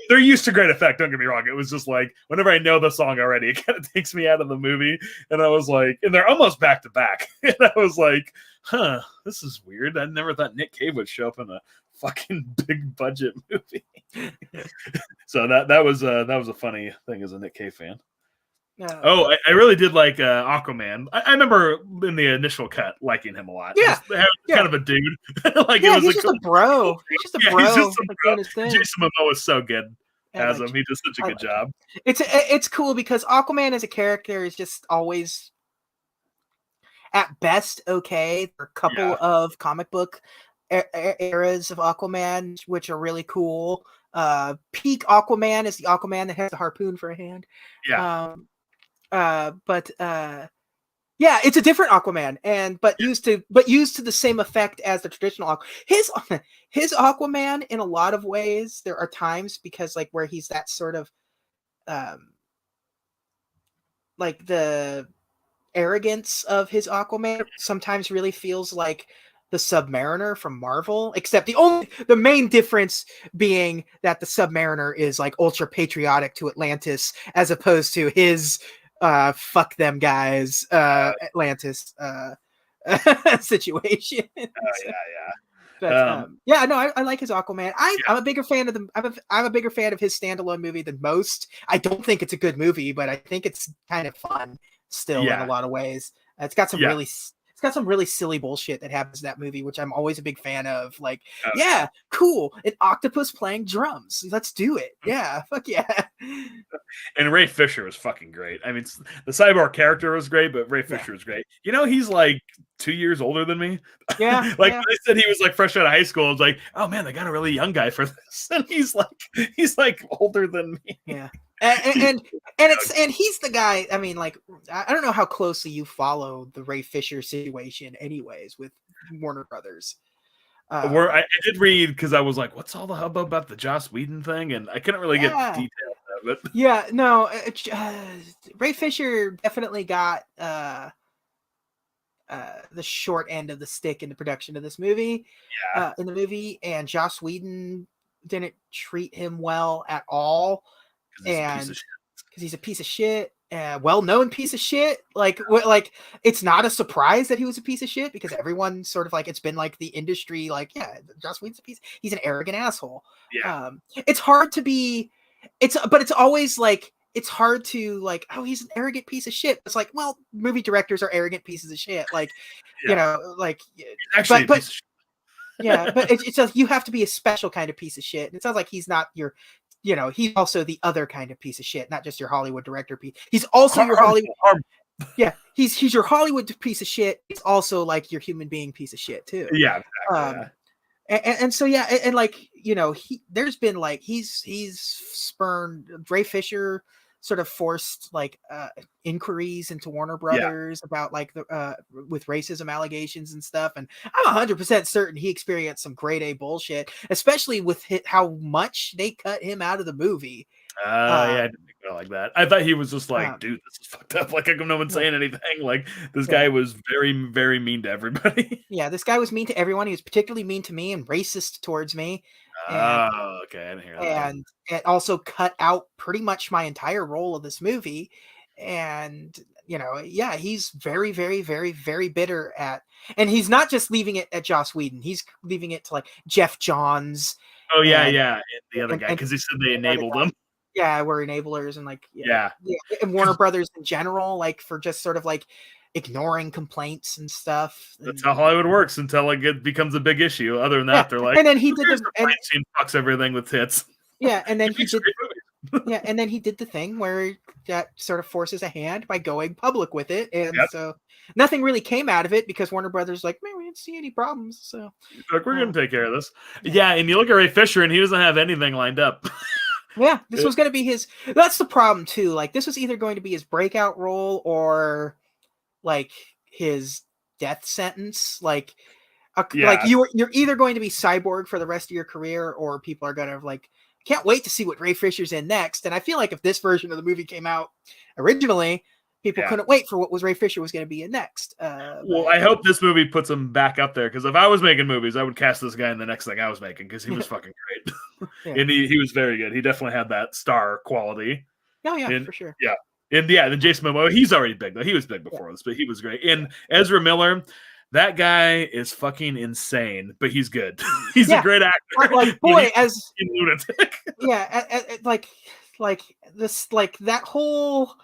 They're used to great effect, don't get me wrong. It was just like, whenever I know the song already, it kind of takes me out of the movie. And I was like, and they're almost back to back. And I was like, this is weird. I never thought Nick Cave would show up in a fucking big budget movie. So that was a funny thing as a Nick Cave fan. I really did like Aquaman. I remember in the initial cut liking him a lot. Kind of a dude. Like, it was he's just a bro. He's just a bro. Jason Momoa is so good as him. He does such a good job. It's cool because Aquaman as a character is just always at best okay. There are a couple of comic book eras of Aquaman which are really cool. Peak Aquaman is the Aquaman that has a harpoon for a hand. But it's a different Aquaman, but used to the same effect as the traditional his Aquaman. In a lot of ways, there are times because like where he's that sort of like the arrogance of his Aquaman sometimes really feels like the Submariner from Marvel, except the main difference being that the Submariner is like ultra patriotic to Atlantis as opposed to his fuck them guys Atlantis situation. I like his Aquaman. I'm a bigger fan of I'm a bigger fan of his standalone movie than most. I don't think it's a good movie, but I think it's kind of fun still in a lot of ways. It's got some got some really silly bullshit that happens in that movie, which I'm always a big fan of. Like, yeah, cool, an octopus playing drums. Let's do it. Yeah, fuck yeah. And Ray Fisher was fucking great. I mean, the cyborg character was great, but Ray Fisher was great. You know, he's like 2 years older than me. Yeah. Like when I said he was like fresh out of high school, I was like, oh man, they got a really young guy for this, and he's like older than me. Yeah. And he's the guy. I mean, like, I don't know how closely you follow the Ray Fisher situation, anyways, with Warner Brothers. I did read because I was like, "What's all the hubbub about the Joss Whedon thing?" And I couldn't really get details of it. Yeah, no, Ray Fisher definitely got the short end of the stick in the production of this movie. Yeah. In the movie, and Joss Whedon didn't treat him well at all. And because he's a piece of shit, well-known piece of shit. Like it's not a surprise that he was a piece of shit, because everyone sort of like, it's been like the industry, like, yeah, Joss Whedon's a piece. He's an arrogant asshole. Yeah. It's hard to be. But it's always like, it's hard to like, oh, he's an arrogant piece of shit. It's like, well, movie directors are arrogant pieces of shit. Like, you know, like, actually, but yeah, but it's just, you have to be a special kind of piece of shit. And it sounds like he's not your. You know, he's also the other kind of piece of shit, not just your Hollywood director piece. He's also your Hollywood. Yeah, he's your Hollywood piece of shit. It's also like your human being piece of shit too. Yeah, exactly. And so yeah, and like, you know, there's been like he's spurned. Ray Fisher sort of forced like inquiries into Warner Brothers about like the with racism allegations and stuff, and I'm 100% certain he experienced some grade A bullshit, especially with how much they cut him out of the movie. I didn't go like that. I thought he was just like, dude, this is fucked up. Like, no one's saying anything. Like, this guy was very, very mean to everybody. Yeah, this guy was mean to everyone. He was particularly mean to me and racist towards me. Okay, I didn't hear that. And it also cut out pretty much my entire role of this movie. And, you know, yeah, he's very, very, very, very bitter and he's not just leaving it at Joss Whedon. He's leaving it to like Jeff Johns. Oh, yeah, and the other guy, because he said they enabled him. Yeah, we're enablers, and like, and Warner Brothers in general, like, for just sort of like ignoring complaints and stuff. That's how Hollywood works until it becomes a big issue. Other than that, they're like, and then he did the scene fucks everything with hits. Yeah, and then he did. Yeah, and then he did the thing where that sort of forces a hand by going public with it, and so nothing really came out of it because Warner Brothers like, man, we didn't see any problems, so like, we're gonna take care of this. Yeah, and you look at Ray Fisher, and he doesn't have anything lined up. Yeah, this was going to be his. That's the problem too. Like, this was either going to be his breakout role or like his death sentence. Like, like you're either going to be Cyborg for the rest of your career, or people are going to like, can't wait to see what Ray Fisher's in next. And I feel like if this version of the movie came out originally, people couldn't wait for what Ray Fisher was going to be in next. Well, I hope this movie puts him back up there, because if I was making movies, I would cast this guy in the next thing I was making, because he was fucking great. And he was very good. He definitely had that star quality. Oh, yeah, for sure. Yeah. And then Jason Momoa, he's already big, though. He was big before this, but he was great. And Ezra Miller, that guy is fucking insane, but he's good. He's a great actor. Like, boy, as lunatic. like this, like that whole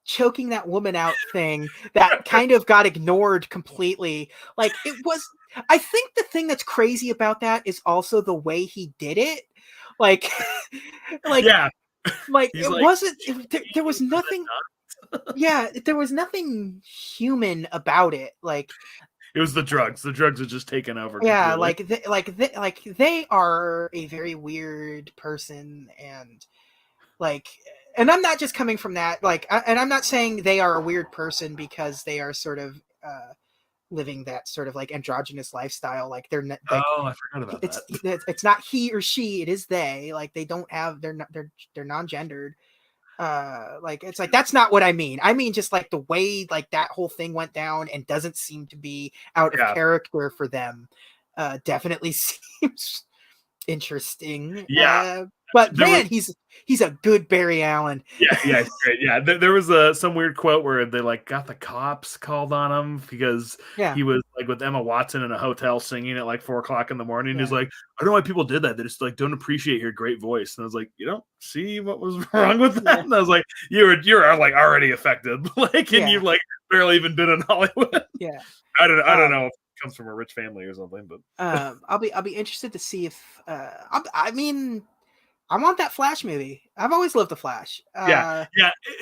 choking that woman out thing that kind of got ignored completely. Like, it was, I think the thing that's crazy about that is also the way he did it. Like like it wasn't, there was nothing. Yeah, there was nothing human about it. Like, it was the drugs. The drugs are just taken over. Yeah, they are a very weird person, and like, and I'm not just coming from that. Like, and I'm not saying they are a weird person because they are sort of living that sort of like androgynous lifestyle. Like, they're not. Like, I forgot about that. It's not he or she. It is they. Like, they don't have. They're non-gendered. Like, it's like, that's not what I mean. I mean just like the way like that whole thing went down and doesn't seem to be out of character for them. Definitely seems interesting. But he's a good Barry Allen. Yeah, it's great. Yeah, there was some weird quote where they like got the cops called on him because he was like with Emma Watson in a hotel singing at like 4:00 in the morning. Yeah. He's like, I don't know why people did that. They just like don't appreciate your great voice. And I was like, you don't see what was wrong with that? And I was like, you're like already affected. Like, and you like barely even been in Hollywood. Yeah, I don't know if it comes from a rich family or something, but I'll be interested to see if I mean, I want that Flash movie. I've always loved the Flash. Yeah.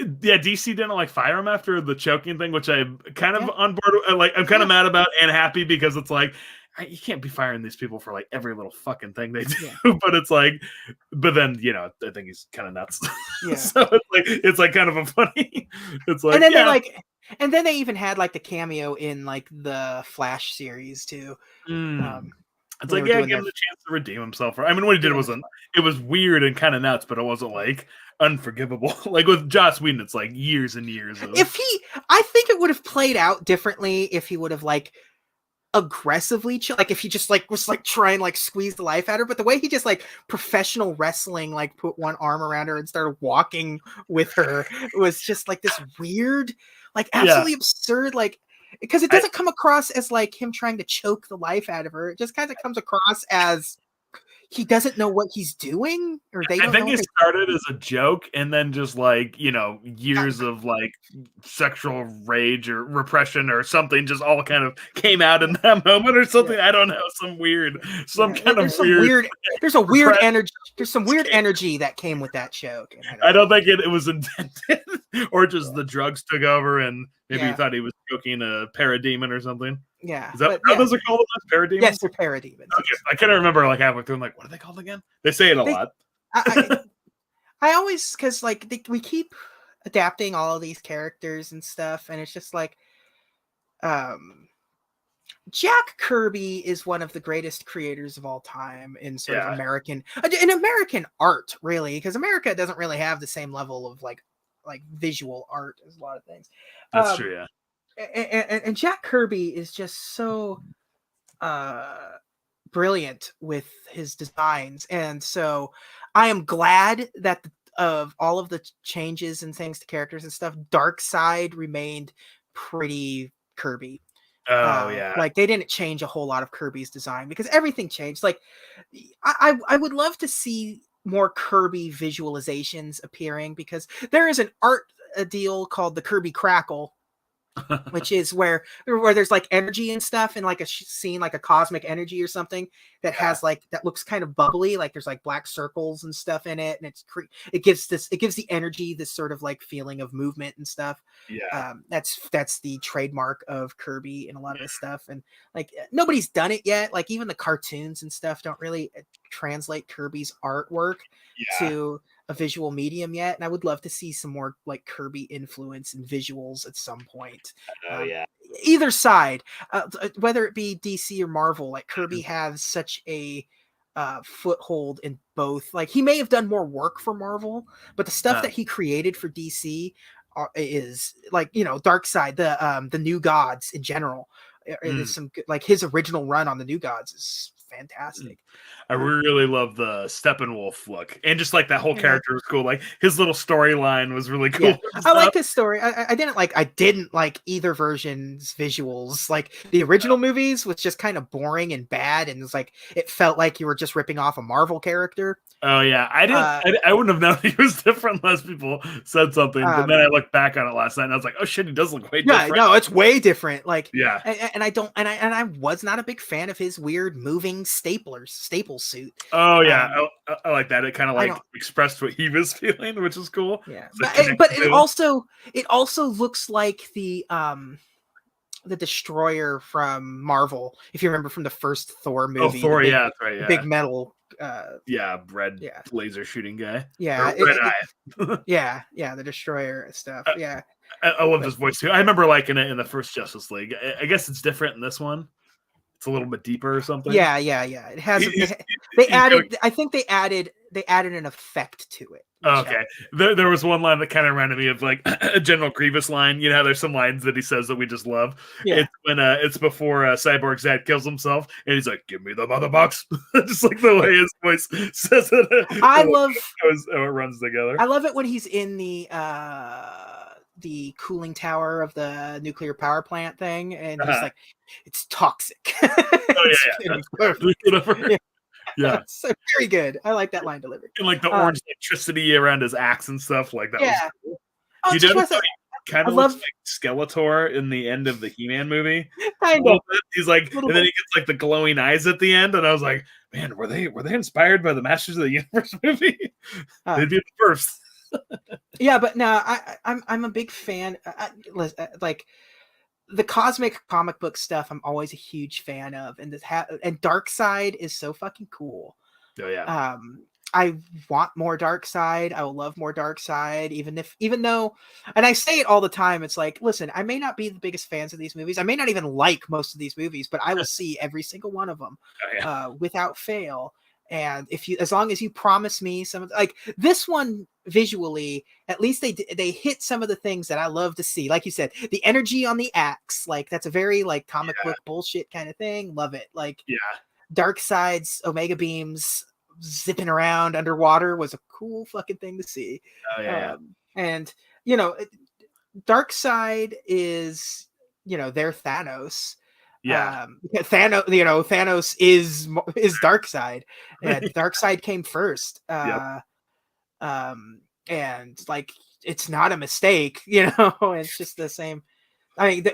DC didn't like fire him after the choking thing, which I'm kind of on board. Like, I'm kind of mad about and happy because it's like you can't be firing these people for like every little fucking thing they do. Yeah. But it's like, but then I think he's kind of nuts. Yeah. So it's like kind of a funny. It's like, and then they like. And then they even had like the cameo in like the Flash series too. It's like, give him the chance to redeem himself. I mean, what he did it was weird and kind of nuts, but it wasn't like unforgivable. Like with Joss Whedon, it's like years and years. I think it would have played out differently if he would have like aggressively like if he just like was like trying like squeeze the life out of her, but the way he just like professional wrestling like put one arm around her and started walking with her was just like this weird, like absolutely absurd, like because it doesn't come across as like him trying to choke the life out of her. It just kind of comes across as he doesn't know what he's doing, or they don't. I think it started as a joke, and then just like years of like sexual rage or repression or something just all kind of came out in that moment or something. I don't know, There's a weird energy. There's some weird energy that came with that joke. I don't think it was intended, or just the drugs took over, and maybe he thought he was choking a parademon or something. Yeah. Is that how those are called? Parademons? Yes, they're parademons. Okay. I can't remember like halfway through. I'm like, what are they called again? They say it a lot. I always, because like we keep adapting all of these characters and stuff, and it's just like Jack Kirby is one of the greatest creators of all time in sort of American art, really, because America doesn't really have the same level of like visual art as a lot of things. That's true, yeah. And Jack Kirby is just so brilliant with his designs, and so I am glad that of all of the changes and things to characters and stuff, Darkseid remained pretty Kirby. Like they didn't change a whole lot of Kirby's design because everything changed. Like I would love to see more Kirby visualizations appearing, because there is an art deal called the Kirby Crackle, which is where there's like energy and stuff, and like a scene like a cosmic energy or something that has like that looks kind of bubbly, like there's like black circles and stuff in it, and it gives the energy this sort of like feeling of movement and stuff. That's the trademark of Kirby and a lot of this stuff, and like nobody's done it yet. Like even the cartoons and stuff don't really translate Kirby's artwork to a visual medium yet, and I would love to see some more like Kirby influence and visuals at some point. Either side, whether it be DC or Marvel, like Kirby has such a foothold in both. Like he may have done more work for Marvel, but the stuff that he created for DC is like Darkseid, the New Gods in general. It is some good, like his original run on the New Gods is fantastic. I really love the Steppenwolf look, and just like that whole character was cool. Like his little storyline was really cool. Yeah. I like his story. I didn't like either version's visuals. Like the original movies was just kind of boring and bad, and it was like it felt like you were just ripping off a Marvel character. Oh yeah, I wouldn't have known he was different unless people said something. But then I looked back on it last night, and I was like, oh shit, he does look way different. No, it's way different. Like and I was not a big fan of his weird moving staple suit. Oh yeah, I like that. It kind of like expressed what he was feeling, which is cool. Yeah, but it also looks like the Destroyer from Marvel, if you remember from the first Thor movie. Oh, Thor, that's right. Yeah, big metal. Red laser shooting guy. Yeah, red eye. the Destroyer stuff. I love his voice too. I remember liking it in the first Justice League. I guess it's different in this one. It's a little bit deeper or something. Yeah. It has. I think they added an effect to it. Okay. There was one line that kind of reminded me of like a General Grievous line. You know how there's some lines that he says that we just love. Yeah. It's when it's before Cyborg Zed kills himself, and he's like, "Give me the mother box," just like the way his voice says it. I love how it runs together. I love it when he's in the cooling tower of the nuclear power plant thing, and he's like, "It's toxic." Yeah, so very good. I like that line delivery. And like the orange electricity around his axe and stuff like that. Yeah. Was cool. kind of looks like Skeletor in the end of the He-Man movie. Kind of. He's like, and then he gets like the glowing eyes at the end, and I was like, man, were they inspired by the Masters of the Universe movie? They'd be the first. Yeah, but no, I'm a big fan. Like the cosmic comic book stuff, I'm always a huge fan of, and and Darkseid is so fucking cool. Oh yeah. I want more Darkseid. I will love more Darkseid, even though, and I say it all the time. It's like, listen, I may not be the biggest fans of these movies. I may not even like most of these movies, but I will see every single one of them without fail. And as long as you promise me some of like this one visually, at least they hit some of the things that I love to see. Like you said, the energy on the axe, like that's a very like comic book bullshit kind of thing. Love it. Like Darkseid's Omega beams zipping around underwater was a cool fucking thing to see. And Darkseid is their Thanos. Thanos is Darkseid, and Darkseid came first. And like it's not a mistake, it's just the same. I mean,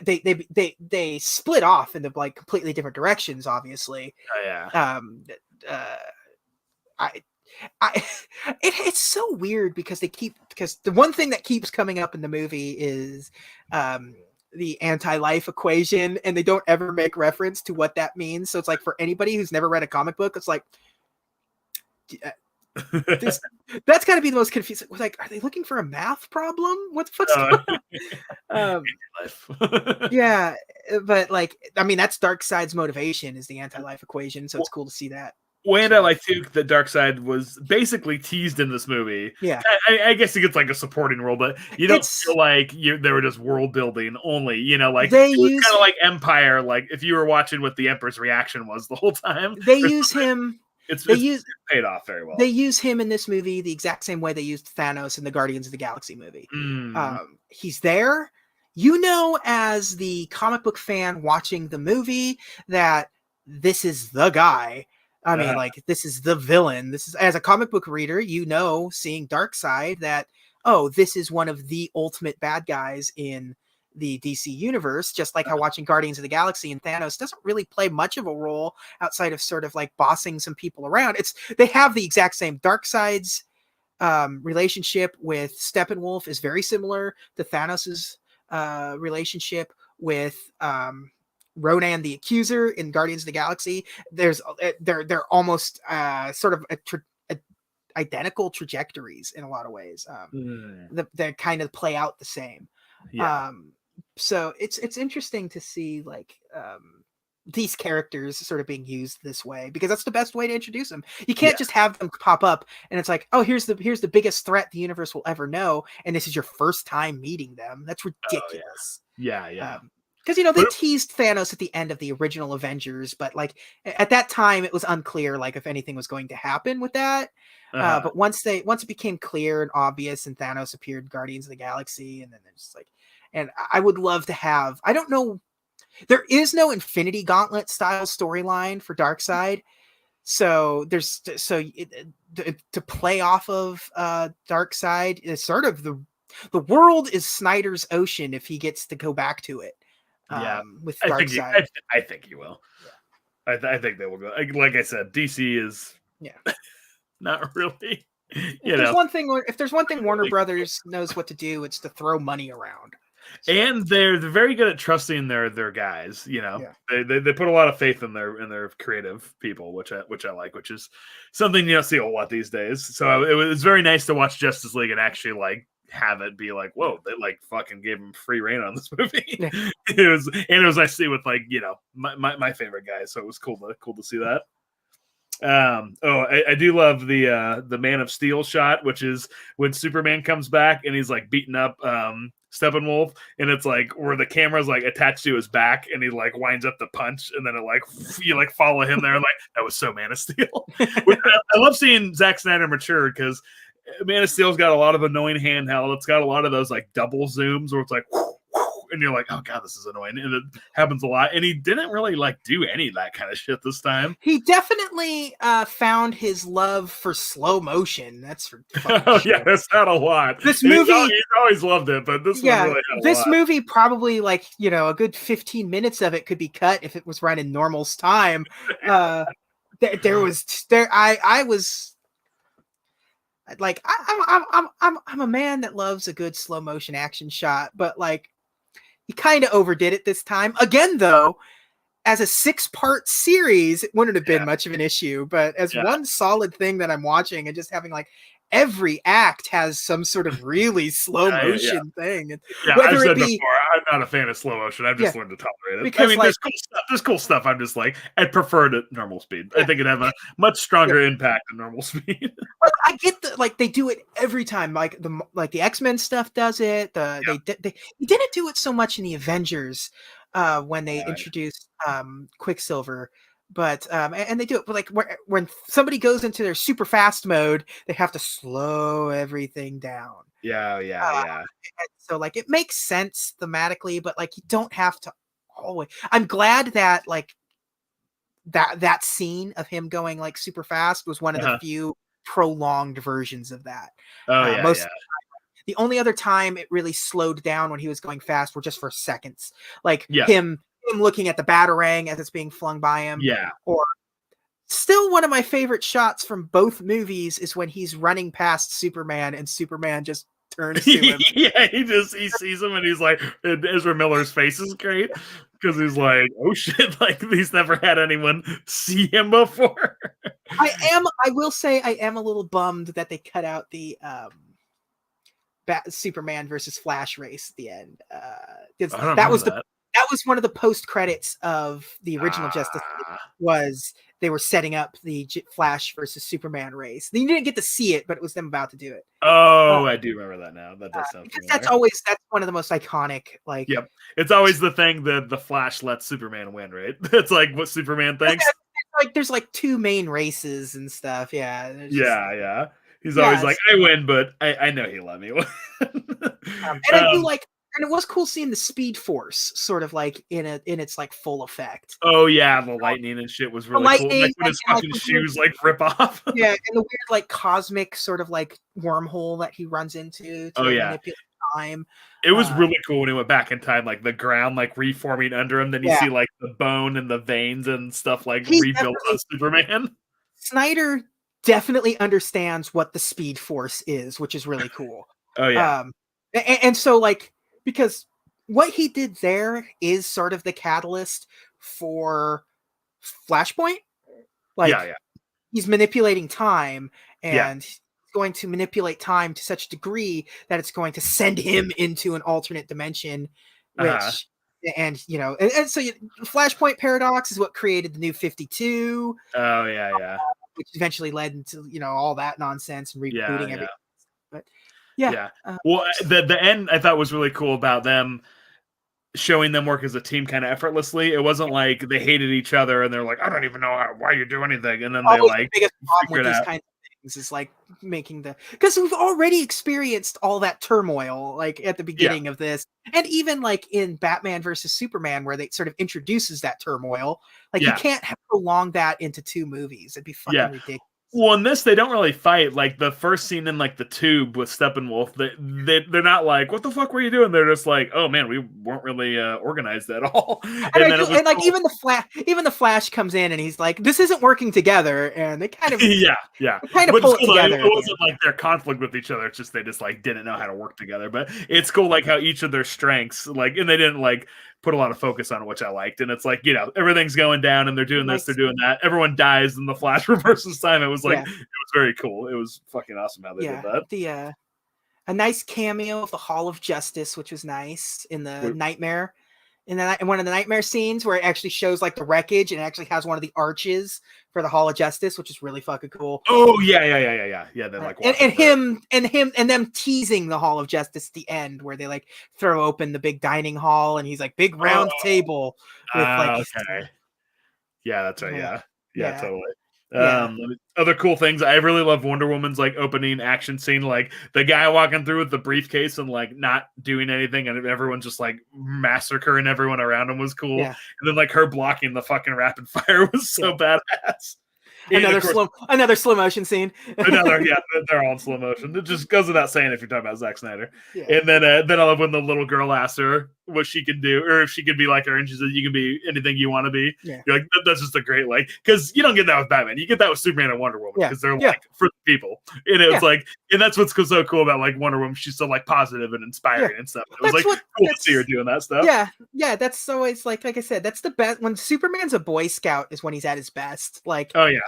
they split off into like completely different directions, obviously. It's so weird because the one thing that keeps coming up in the movie is the anti-life equation, and they don't ever make reference to what that means. So it's like for anybody who's never read a comic book, it's like that's got to be the most confusing. Like, are they looking for a math problem? What the fuck's going on? Yeah, but like, I mean, that's Darkseid's motivation is the anti-life equation. So it's cool to see that. And I like too that Darkseid was basically teased in this movie. Yeah, I guess he gets like a supporting role, but you don't feel like they were just world building only. Like they use kind of like Empire. Like if you were watching what the Emperor's reaction was the whole time, they use him. It's paid off very well. They use him in this movie the exact same way they used Thanos in the Guardians of the Galaxy movie. He's there, as the comic book fan watching the movie, that this is the guy. I mean, like, this is the villain. This is, as a comic book reader, seeing Darkseid, that, this is one of the ultimate bad guys in the DC universe, just like how watching Guardians of the Galaxy and Thanos doesn't really play much of a role outside of sort of like bossing some people around. They have the exact same. Darkseid's relationship with Steppenwolf is very similar to Thanos's relationship with Ronan the Accuser in Guardians of the Galaxy. They're almost sort of identical trajectories in a lot of ways. They kind of play out the same. So it's interesting to see like these characters sort of being used this way, because that's the best way to introduce them. You can't just have them pop up and it's like, oh, here's the biggest threat the universe will ever know, and this is your first time meeting them. That's ridiculous. Because they teased Thanos at the end of the original Avengers, but like at that time it was unclear like if anything was going to happen with that. But once it became clear and obvious, and Thanos appeared in Guardians of the Galaxy, and then there's like, and I would love to have. I don't know. There is no Infinity Gauntlet style storyline for Darkseid, so to play off of Darkseid is sort of the world is Snyder's ocean if he gets to go back to it. With Darkseid, I think he will. Yeah. I think they will go. Like I said, DC is not really. If there's one thing Warner Brothers knows what to do, it's to throw money around. So. And they're very good at trusting their guys. They put a lot of faith in their creative people, which I like, which is something you don't see a lot these days. So it was very nice to watch Justice League and actually like have it be like, whoa, they like fucking gave him free reign on this movie. It was nice to see with like my favorite guys. So it was cool to see that. I do love the Man of Steel shot, which is when Superman comes back and he's like beating up Steppenwolf, and it's like where the camera's like attached to his back, and he like winds up the punch, and then it like you like follow him there. Like that was so Man of Steel. I love seeing Zack Snyder mature, because Man of Steel's got a lot of annoying handheld. It's got a lot of those like double zooms where it's like, and you're like, oh god, this is annoying, and it happens a lot. And he didn't really like do any of that kind of shit this time. He definitely found his love for slow motion. That's for yeah, that's not a lot. This movie, he's always loved it, but this one really had this movie probably like a good 15 minutes of it could be cut if it was run in Normal's time. I was like, I'm a man that loves a good slow motion action shot, but like he kind of overdid it this time. Again, though, as a 6-part series, it wouldn't have been much of an issue, but as one solid thing that I'm watching and just having like every act has some sort of really slow motion thing. Yeah, I've said before, I'm not a fan of slow motion. I've just learned to tolerate it. Because, I mean, like, there's cool stuff. I'm just like, I'd prefer it at normal speed. I think it'd have a much stronger impact at normal speed. But I get they do it every time. Like the X-Men stuff does it. They didn't do it so much in the Avengers when they introduced Quicksilver. But and they do it, but like when somebody goes into their super fast mode, they have to slow everything down. Yeah. So like it makes sense thematically, but like you don't have to always. I'm glad that like that scene of him going like super fast was one of the few prolonged versions of that. The only other time it really slowed down when he was going fast were just for seconds, like him looking at the Batarang as it's being flung by him. Or still one of my favorite shots from both movies is when he's running past Superman and Superman just turns to him. he sees him and he's like, and Ezra Miller's face is great because he's like, oh shit, like he's never had anyone see him before. I will say I am a little bummed that they cut out the Superman versus Flash race at the end. That was one of the post credits of the original Justice League. Was they were setting up the Flash versus Superman race. You didn't get to see it, but it was them about to do it. Oh, I do remember that now. That does sound because that's one of the most iconic. Like, it's always the thing that the Flash lets Superman win, right? It's like what Superman thinks. Like, there's like 2 main races and stuff. Yeah. He's always like, I win, but I know he let me win. And I do like. And it was cool seeing the Speed Force sort of like in its like full effect. Oh yeah, the lightning and shit was really cool. Like when his fucking shoes like rip off. And the weird like cosmic sort of like wormhole that he runs into to manipulate time. It was really cool when he went back in time, like the ground like reforming under him. Then you see like the bone and the veins and stuff like rebuilt on Superman. Snyder definitely understands what the Speed Force is, which is really cool. And so like. Because what he did there is sort of the catalyst for Flashpoint. Like, he's manipulating time and he's going to manipulate time to such a degree that it's going to send him into an alternate dimension, which, and so Flashpoint paradox is what created the New 52. Which eventually led into, all that nonsense and rebooting everything. But well, the end I thought was really cool about them showing them work as a team kind of effortlessly. It wasn't like they hated each other and they're like, I don't even know why you do anything, and then they like the biggest problem with these kinds of things is like making because we've already experienced all that turmoil like at the beginning of this, and even like in Batman versus Superman where they sort of introduces that turmoil. Like you can't prolong that into 2 movies. It'd be fucking ridiculous. Well, in this, they don't really fight. Like, the first scene in, like, the tube with Steppenwolf, they're not like, what the fuck were you doing? They're just like, oh, man, we weren't really organized at all. Even the Flash comes in and he's like, this isn't working together. And they kind of... kind of pull it together. It wasn't like their conflict with each other. It's just they just, like, didn't know how to work together. But it's cool, like, how each of their strengths, like, and they didn't, like... put a lot of focus on it, which I liked. And it's like, everything's going down and they're doing this, they're doing that. Everyone dies and the Flash reverses time. It was like, it was very cool. It was fucking awesome how they did that. A nice cameo of the Hall of Justice, which was nice in the Nightmare. In one of the Nightmare scenes where it actually shows like the wreckage and it actually has one of the arches for the Hall of Justice, which is really fucking cool. Oh yeah. They're like, and them teasing the Hall of Justice at the end where they like throw open the big dining hall and he's like big round table with like. Okay. Yeah, that's right. Yeah, totally. Other cool things. I really love Wonder Woman's like opening action scene, like the guy walking through with the briefcase and like not doing anything, and everyone's just like massacring everyone around him was cool. Yeah. And then like her blocking the fucking rapid fire was so badass. Another slow motion scene. They're all in slow motion. It just goes without saying if you're talking about Zack Snyder. Yeah. And then I love when the little girl asks her what she can do, or if she could be like her, and she says, "You can be anything you want to be." Yeah. You're like, that's just a great like, because you don't get that with Batman. You get that with Superman and Wonder Woman because they're like for the people, and it was like, and that's what's so cool about like Wonder Woman. She's so like positive and inspiring and stuff. It was like cool to see her doing that stuff. Yeah. That's always like I said, that's the best when Superman's a Boy Scout is when he's at his best. Like, oh yeah.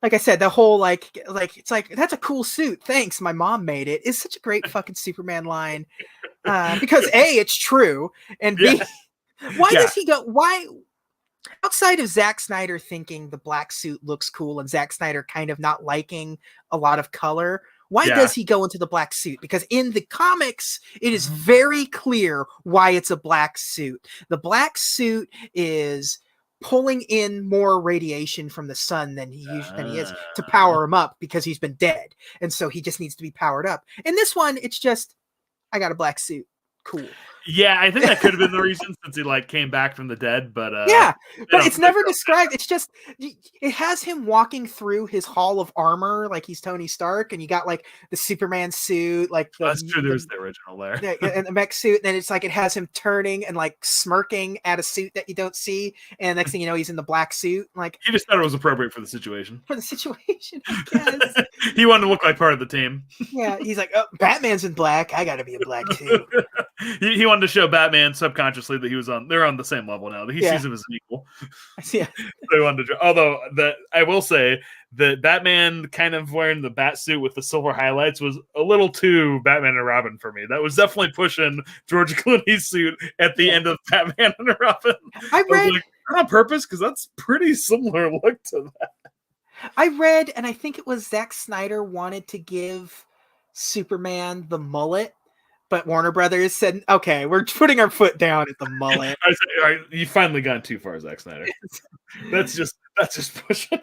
Like I said, the whole like it's like that's a cool suit. Thanks, my mom made it. Is such a great fucking Superman line because A, it's true, and B, why does he go? Why outside of Zack Snyder thinking the black suit looks cool and Zack Snyder kind of not liking a lot of color? Why does he go into the black suit? Because in the comics, it is very clear why it's a black suit. The black suit is pulling in more radiation from the sun than he is to power him up because he's been dead. And so he just needs to be powered up. In this one, it's just, I got a black suit. Cool. Yeah, I think that could have been the reason since he like came back from the dead, but but it's never described. It's just it has him walking through his hall of armor like he's Tony Stark, and you got like the Superman suit, like that's true. There's the original there, and the mech suit. And then it's like it has him turning and like smirking at a suit that you don't see, and next thing you know, he's in the black suit. Like he just thought it was appropriate for the situation. I guess. He wanted to look like part of the team. Yeah, he's like, oh, Batman's in black. I got to be in black too. He wanted to show Batman subconsciously that they're on the same level now. He sees him as an equal. Yeah. They wanted to, although I will say that Batman kind of wearing the bat suit with the silver highlights was a little too Batman and Robin for me. That was definitely pushing George Clooney's suit at the end of Batman and Robin. I read like, on purpose because that's pretty similar look to that. I read, and I think it was Zack Snyder wanted to give Superman the mullet, but Warner Brothers said, "Okay, we're putting our foot down at the mullet." I said, all right, you finally gone too far, Zack Snyder. That's just pushing.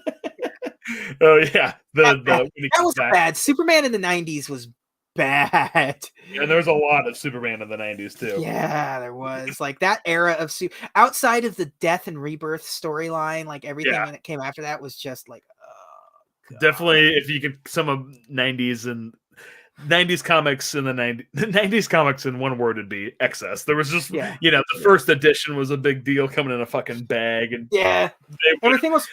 Oh yeah, that was bad. Superman in the '90s was bad. Yeah, there was a lot of Superman in the '90s too. Yeah, there was like that era of outside of the Death and Rebirth storyline, like everything that came after that was just like, definitely. If you could sum up '90s comics in the 90s comics in one word would be excess. There was just the first edition was a big deal coming in a fucking bag, and everything was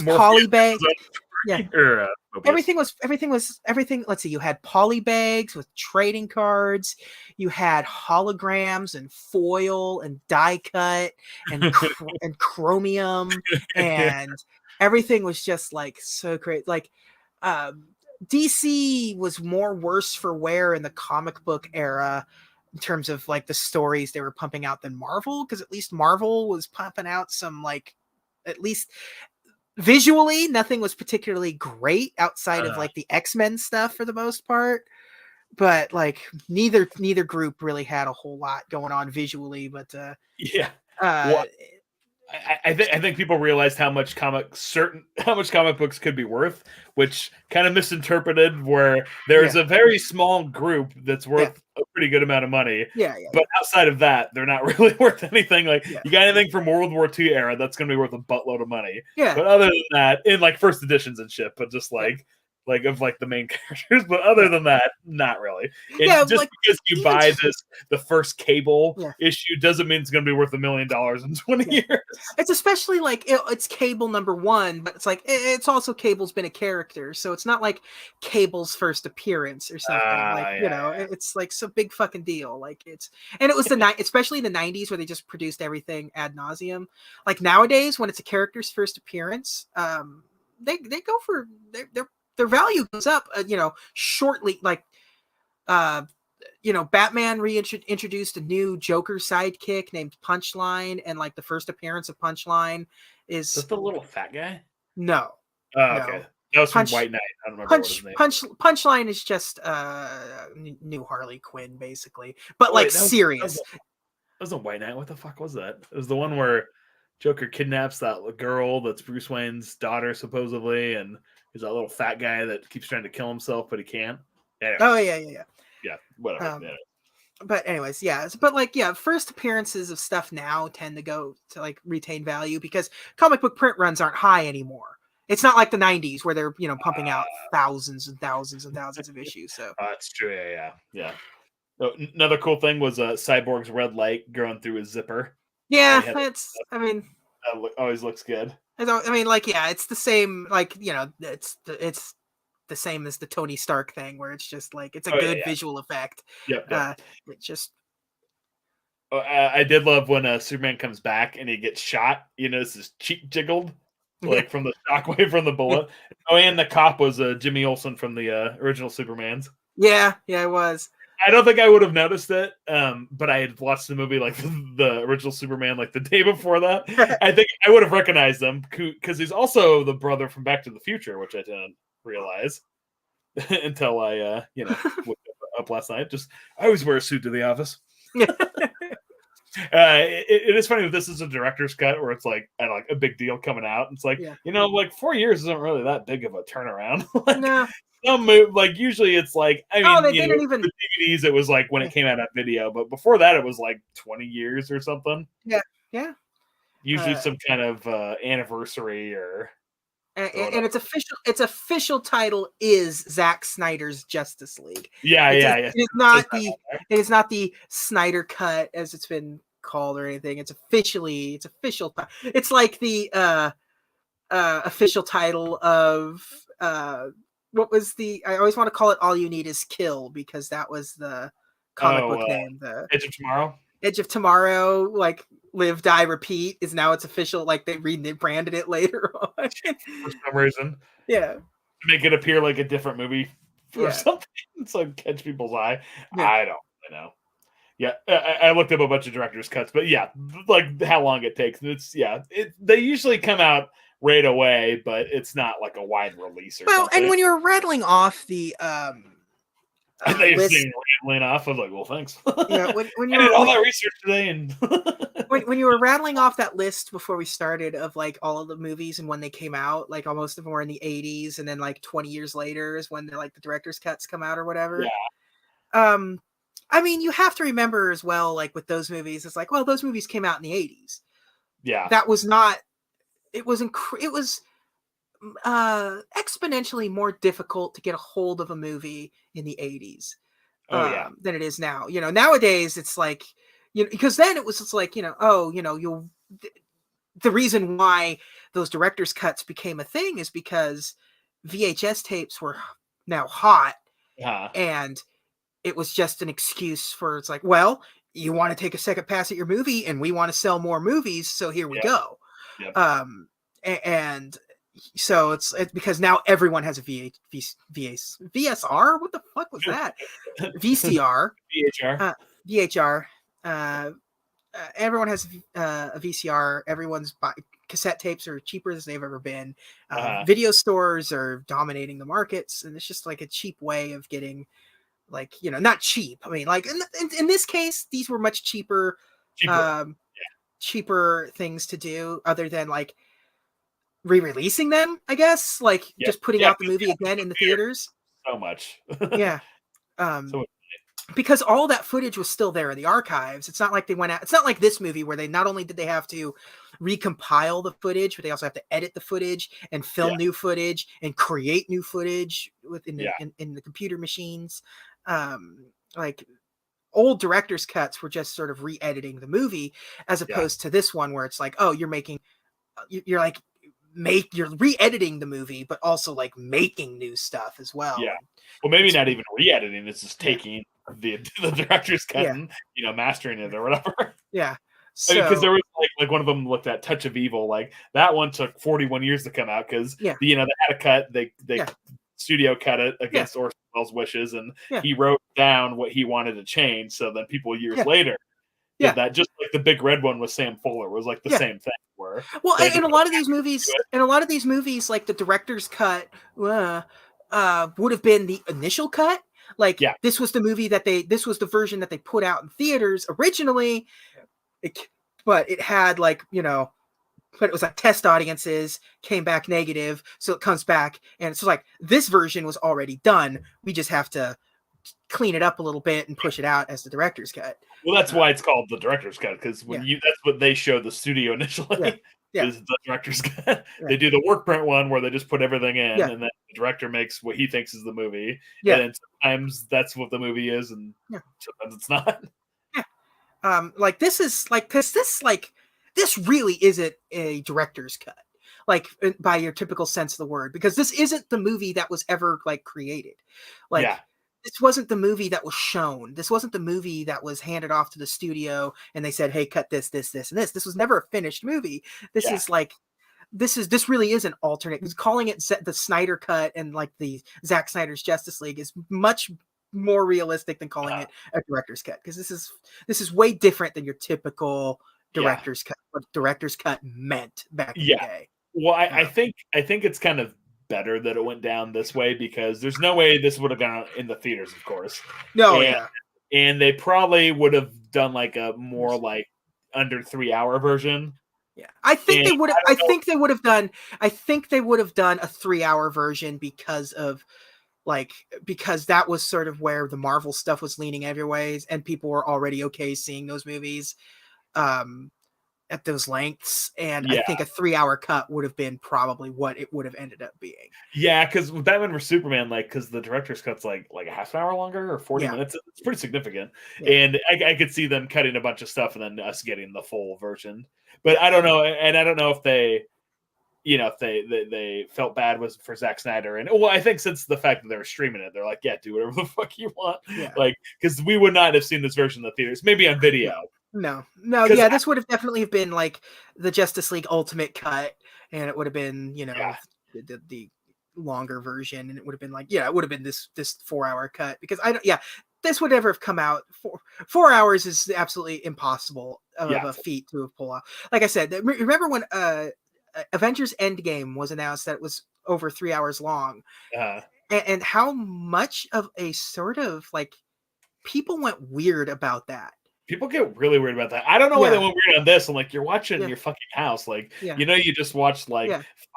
polybagged. Everything was. Let's see, you had polybags with trading cards, you had holograms and foil and die cut and and chromium, and everything was just like so great. Like DC was more worse for wear in the comic book era in terms of like the stories they were pumping out than Marvel, because at least Marvel was pumping out some like, at least visually, nothing was particularly great outside of like the X-Men stuff for the most part. But like neither group really had a whole lot going on visually. But I think people realized how much comic books could be worth, which kind of misinterpreted where there's a very small group that's worth a pretty good amount of money. But outside of that, they're not really worth anything. Like you got anything from World War II era, that's going to be worth a buttload of money. But other than that, in like first editions and shit, but just like the main characters, but other than that, not really. And just because you buy the first Cable issue doesn't mean it's going to be worth $1 million in 20 years. It's especially like it's Cable #1, but it's like it's also Cable's been a character, so it's not like Cable's first appearance or something. It's like some big fucking deal. Like it was especially in the '90s where they just produced everything ad nauseum. Like nowadays, when it's a character's first appearance, they go for their value goes up, shortly. Like, Batman introduced a new Joker sidekick named Punchline, and like the first appearance of Punchline is that the little fat guy? No. Okay. That was from White Knight. I don't remember what his name. Punchline is just new Harley Quinn, basically, but serious. That was a White Knight. What the fuck was that? It was the one where Joker kidnaps that girl that's Bruce Wayne's daughter, supposedly, and he's that little fat guy that keeps trying to kill himself, but he can't. Anyways. Oh, yeah. Whatever. But anyways, yeah. But like, yeah, first appearances of stuff now tend to go to like retain value because comic book print runs aren't high anymore. It's not like the 90s where they're, pumping out thousands and thousands and thousands of issues. So that's true. Yeah. So, another cool thing was Cyborg's red light growing through his zipper. Yeah, always looks good. It's the same. Like, it's the same as the Tony Stark thing, where it's just like it's a good visual effect. Yep. It just. I did love when Superman comes back and he gets shot. His cheek jiggled, like from the shockwave from the bullet. Oh, and the cop was Jimmy Olsen from the original Supermans. Yeah, it was. I don't think I would have noticed it, but I had watched the movie like the original Superman like the day before that. I think I would have recognized him because he's also the brother from Back to the Future, which I didn't realize until I woke up last night. I always wear a suit to the office. It is funny that this is a director's cut where it's like a big deal coming out. It's like, like 4 years isn't really that big of a turnaround. No. Usually it's like, they didn't even the DVDs, it was like when it came out on video, but before that it was like 20 years or something. Yeah. Usually some kind of anniversary or and its official title is Zack Snyder's Justice League. It is not the Snyder Cut as it's been called or anything. It's official. It's like the official title of what was I always want to call it All You Need Is Kill because that was the comic book name. The Edge of Tomorrow. Edge of Tomorrow, like Live, Die, Repeat is now its official. Like they rebranded it later on for some reason. Yeah, to make it appear like a different movie or something. It's like catch people's eye. Yeah. I don't know. Yeah, I looked up a bunch of director's cuts, but like how long it takes. They usually come out right away, but it's not like a wide release or something. And when you were rattling off the rattling off, I was like, well, thanks. Yeah, when you did all that research today, and when you were rattling off that list before we started of like all of the movies and when they came out, like almost of them were in the 80s, and then like 20 years later is when the director's cuts come out or whatever. Yeah. You have to remember as well, like with those movies, it's like, well, those movies came out in the 80s. Yeah. That was not. It was exponentially more difficult to get a hold of a movie in the 80s than it is now. Nowadays it's like, because then it was just like, the reason why those director's cuts became a thing is because VHS tapes were now hot and it was just an excuse for, it's like, well, you want to take a second pass at your movie and we want to sell more movies. So here we go. Yep. And so it's because now everyone has a VSR. What the fuck was that? VCR. VHR. Everyone has a VCR. Everyone's cassette tapes are cheaper as they've ever been. Video stores are dominating the markets, and it's just like a cheap way of getting, like, not cheap. I mean, like in this case, these were much cheaper. Cheaper things to do other than like re-releasing them, I guess, like just putting out the movie again in the theaters. So much. Because all that footage was still there in the archives. It's not like they went out. It's not like this movie where they not only did they have to recompile the footage, but they also have to edit the footage and film new footage and create new footage within in the computer machines. Like old director's cuts were just sort of re-editing the movie, as opposed to this one where it's like, oh, you're re-editing the movie, but also like making new stuff as well. Yeah. Well, maybe not even re-editing. It's just taking the director's cut and mastering it or whatever. Yeah. Because there was like one of them looked at Touch of Evil. Like that one took 41 years to come out because they had a cut. They studio cut it against Orson Welles' wishes, and he wrote down what he wanted to change. So then people years later did that. Just like the Big Red one with Sam Fuller was like the same thing. Well, in a lot of these movies, like the director's cut would have been the initial cut. Like this was the movie this was the version that they put out in theaters originally, but it had like but it was like test audiences, came back negative, so it comes back, and it's like this version was already done. We just have to clean it up a little bit and push it out as the director's cut. Well, that's why it's called the director's cut, because that's what they showed the studio initially. Is the director's cut. They do the work print one where they just put everything in, and then the director makes what he thinks is the movie. And then sometimes that's what the movie is, and sometimes it's not. Like this is like, because this really isn't a director's cut, like by your typical sense of the word, because this isn't the movie that was ever like created. Like this wasn't the movie that was shown. This wasn't the movie that was handed off to the studio and they said, hey, cut this, this, this, and this. This was never a finished movie. This is like, this really is an alternate. Because calling it the Snyder cut and like the Zack Snyder's Justice League is much more realistic than calling it a director's cut. Because this is way different than your typical director's cut. What director's cut meant back in the day. Well, I think it's kind of better that it went down this way, because there's no way this would have gone in the theaters, of course. And they probably would have done like a more like under 3 hour version. I think they would have. I think they would have done a 3 hour version because that was sort of where the Marvel stuff was leaning every ways, and people were already okay seeing those movies at those lengths, and I think a 3 hour cut would have been probably what it would have ended up being. Yeah, because with Batman vs Superman, like, because the director's cut's like a half an hour longer or 40 minutes, it's pretty significant. And I could see them cutting a bunch of stuff and then us getting the full version. But I don't know, and I don't know if they, if they felt bad for Zack Snyder, and I think since the fact that they were streaming it, they're like, yeah, do whatever the fuck you want, like, because we would not have seen this version in the theaters, maybe on video. No, this would have definitely been like the Justice League Ultimate cut, and it would have been, the longer version, and it would have been like, it would have been this 4 hour cut, because this would never have come out. 4 hours is absolutely impossible of a feat to have pulled off. Like I said, remember when Avengers Endgame was announced that it was over 3 hours long, and how much of a sort of like people went weird about that. People get really weird about that. I don't know why they went weird on this. And like, you're watching in your fucking house. Like, you just watched like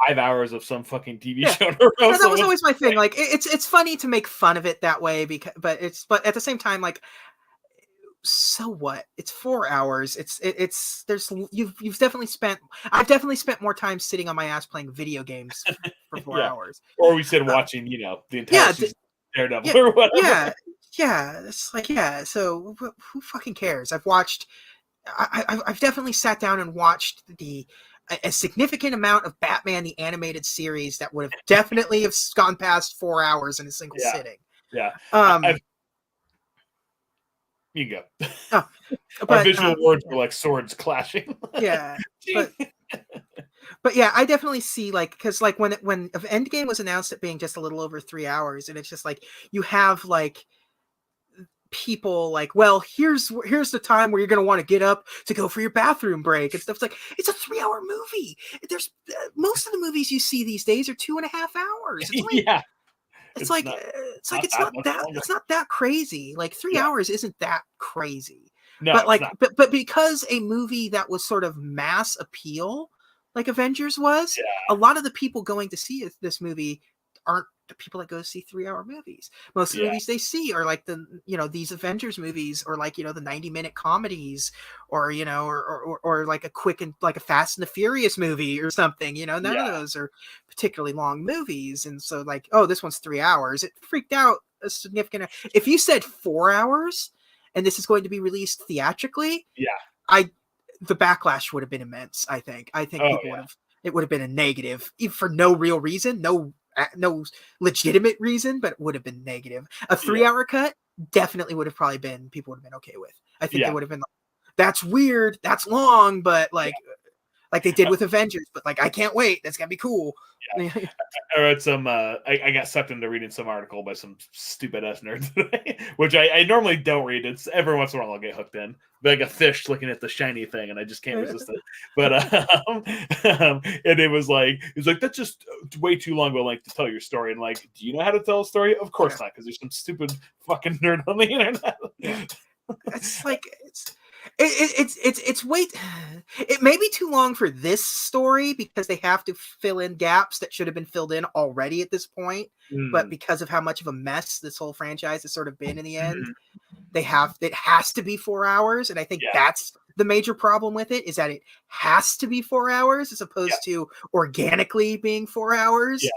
5 hours of some fucking TV show. That was always my thing. Like, it's funny to make fun of it that way, but at the same time, like, so what? It's 4 hours. I've definitely spent more time sitting on my ass playing video games for 4 hours. Or we said watching, the entire season of Daredevil or whatever. It's like, so who fucking cares? I've definitely sat down and watched a significant amount of Batman the Animated Series that would have definitely have gone past 4 hours in a single sitting. You go. Our visual words were like swords clashing. But I definitely see, like, because like when Endgame was announced it being just a little over 3 hours, and it's just like you have like people like, well, here's the time where you're going to want to get up to go for your bathroom break and stuff. It's like, it's a 3 hour movie. There's most of the movies you see these days are 2.5 hours. It's like, it's not that crazy. Like 3 hours isn't that crazy. No, but like, but because a movie that was sort of mass appeal, like Avengers was, a lot of the people going to see this movie aren't the people that go see 3 hour movies. Most of the movies they see are like these Avengers movies, or like, the 90-minute comedies, or, or like a quick and like a Fast and the Furious movie or something, none of those are particularly long movies. And so like, oh, this one's 3 hours. It freaked out a significant, if you said 4 hours and this is going to be released theatrically, the backlash would have been immense. I think it would have been a negative, even for no real reason, no legitimate reason, but it would have been negative. A 3 hour cut definitely would have probably been, people would have been okay with. I think they would have been like, that's weird, that's long, but like they did with Avengers, but like, I can't wait, that's gonna be cool. I read some I got sucked into reading some article by some stupid ass nerd today, which I normally don't read. It's every once in a while I'll get hooked in, like a fish looking at the shiny thing, and I just can't resist it. But and it was like, that's just way too long of a length to tell your story. And like, do you know how to tell a story? Of course not, because there's some stupid fucking nerd on the internet. It's like, It's wait. It may be too long for this story because they have to fill in gaps that should have been filled in already at this point. But because of how much of a mess this whole franchise has sort of been in the end, it has to be 4 hours, and I think that's the major problem with it, is that it has to be 4 hours as opposed to organically being 4 hours. Yeah.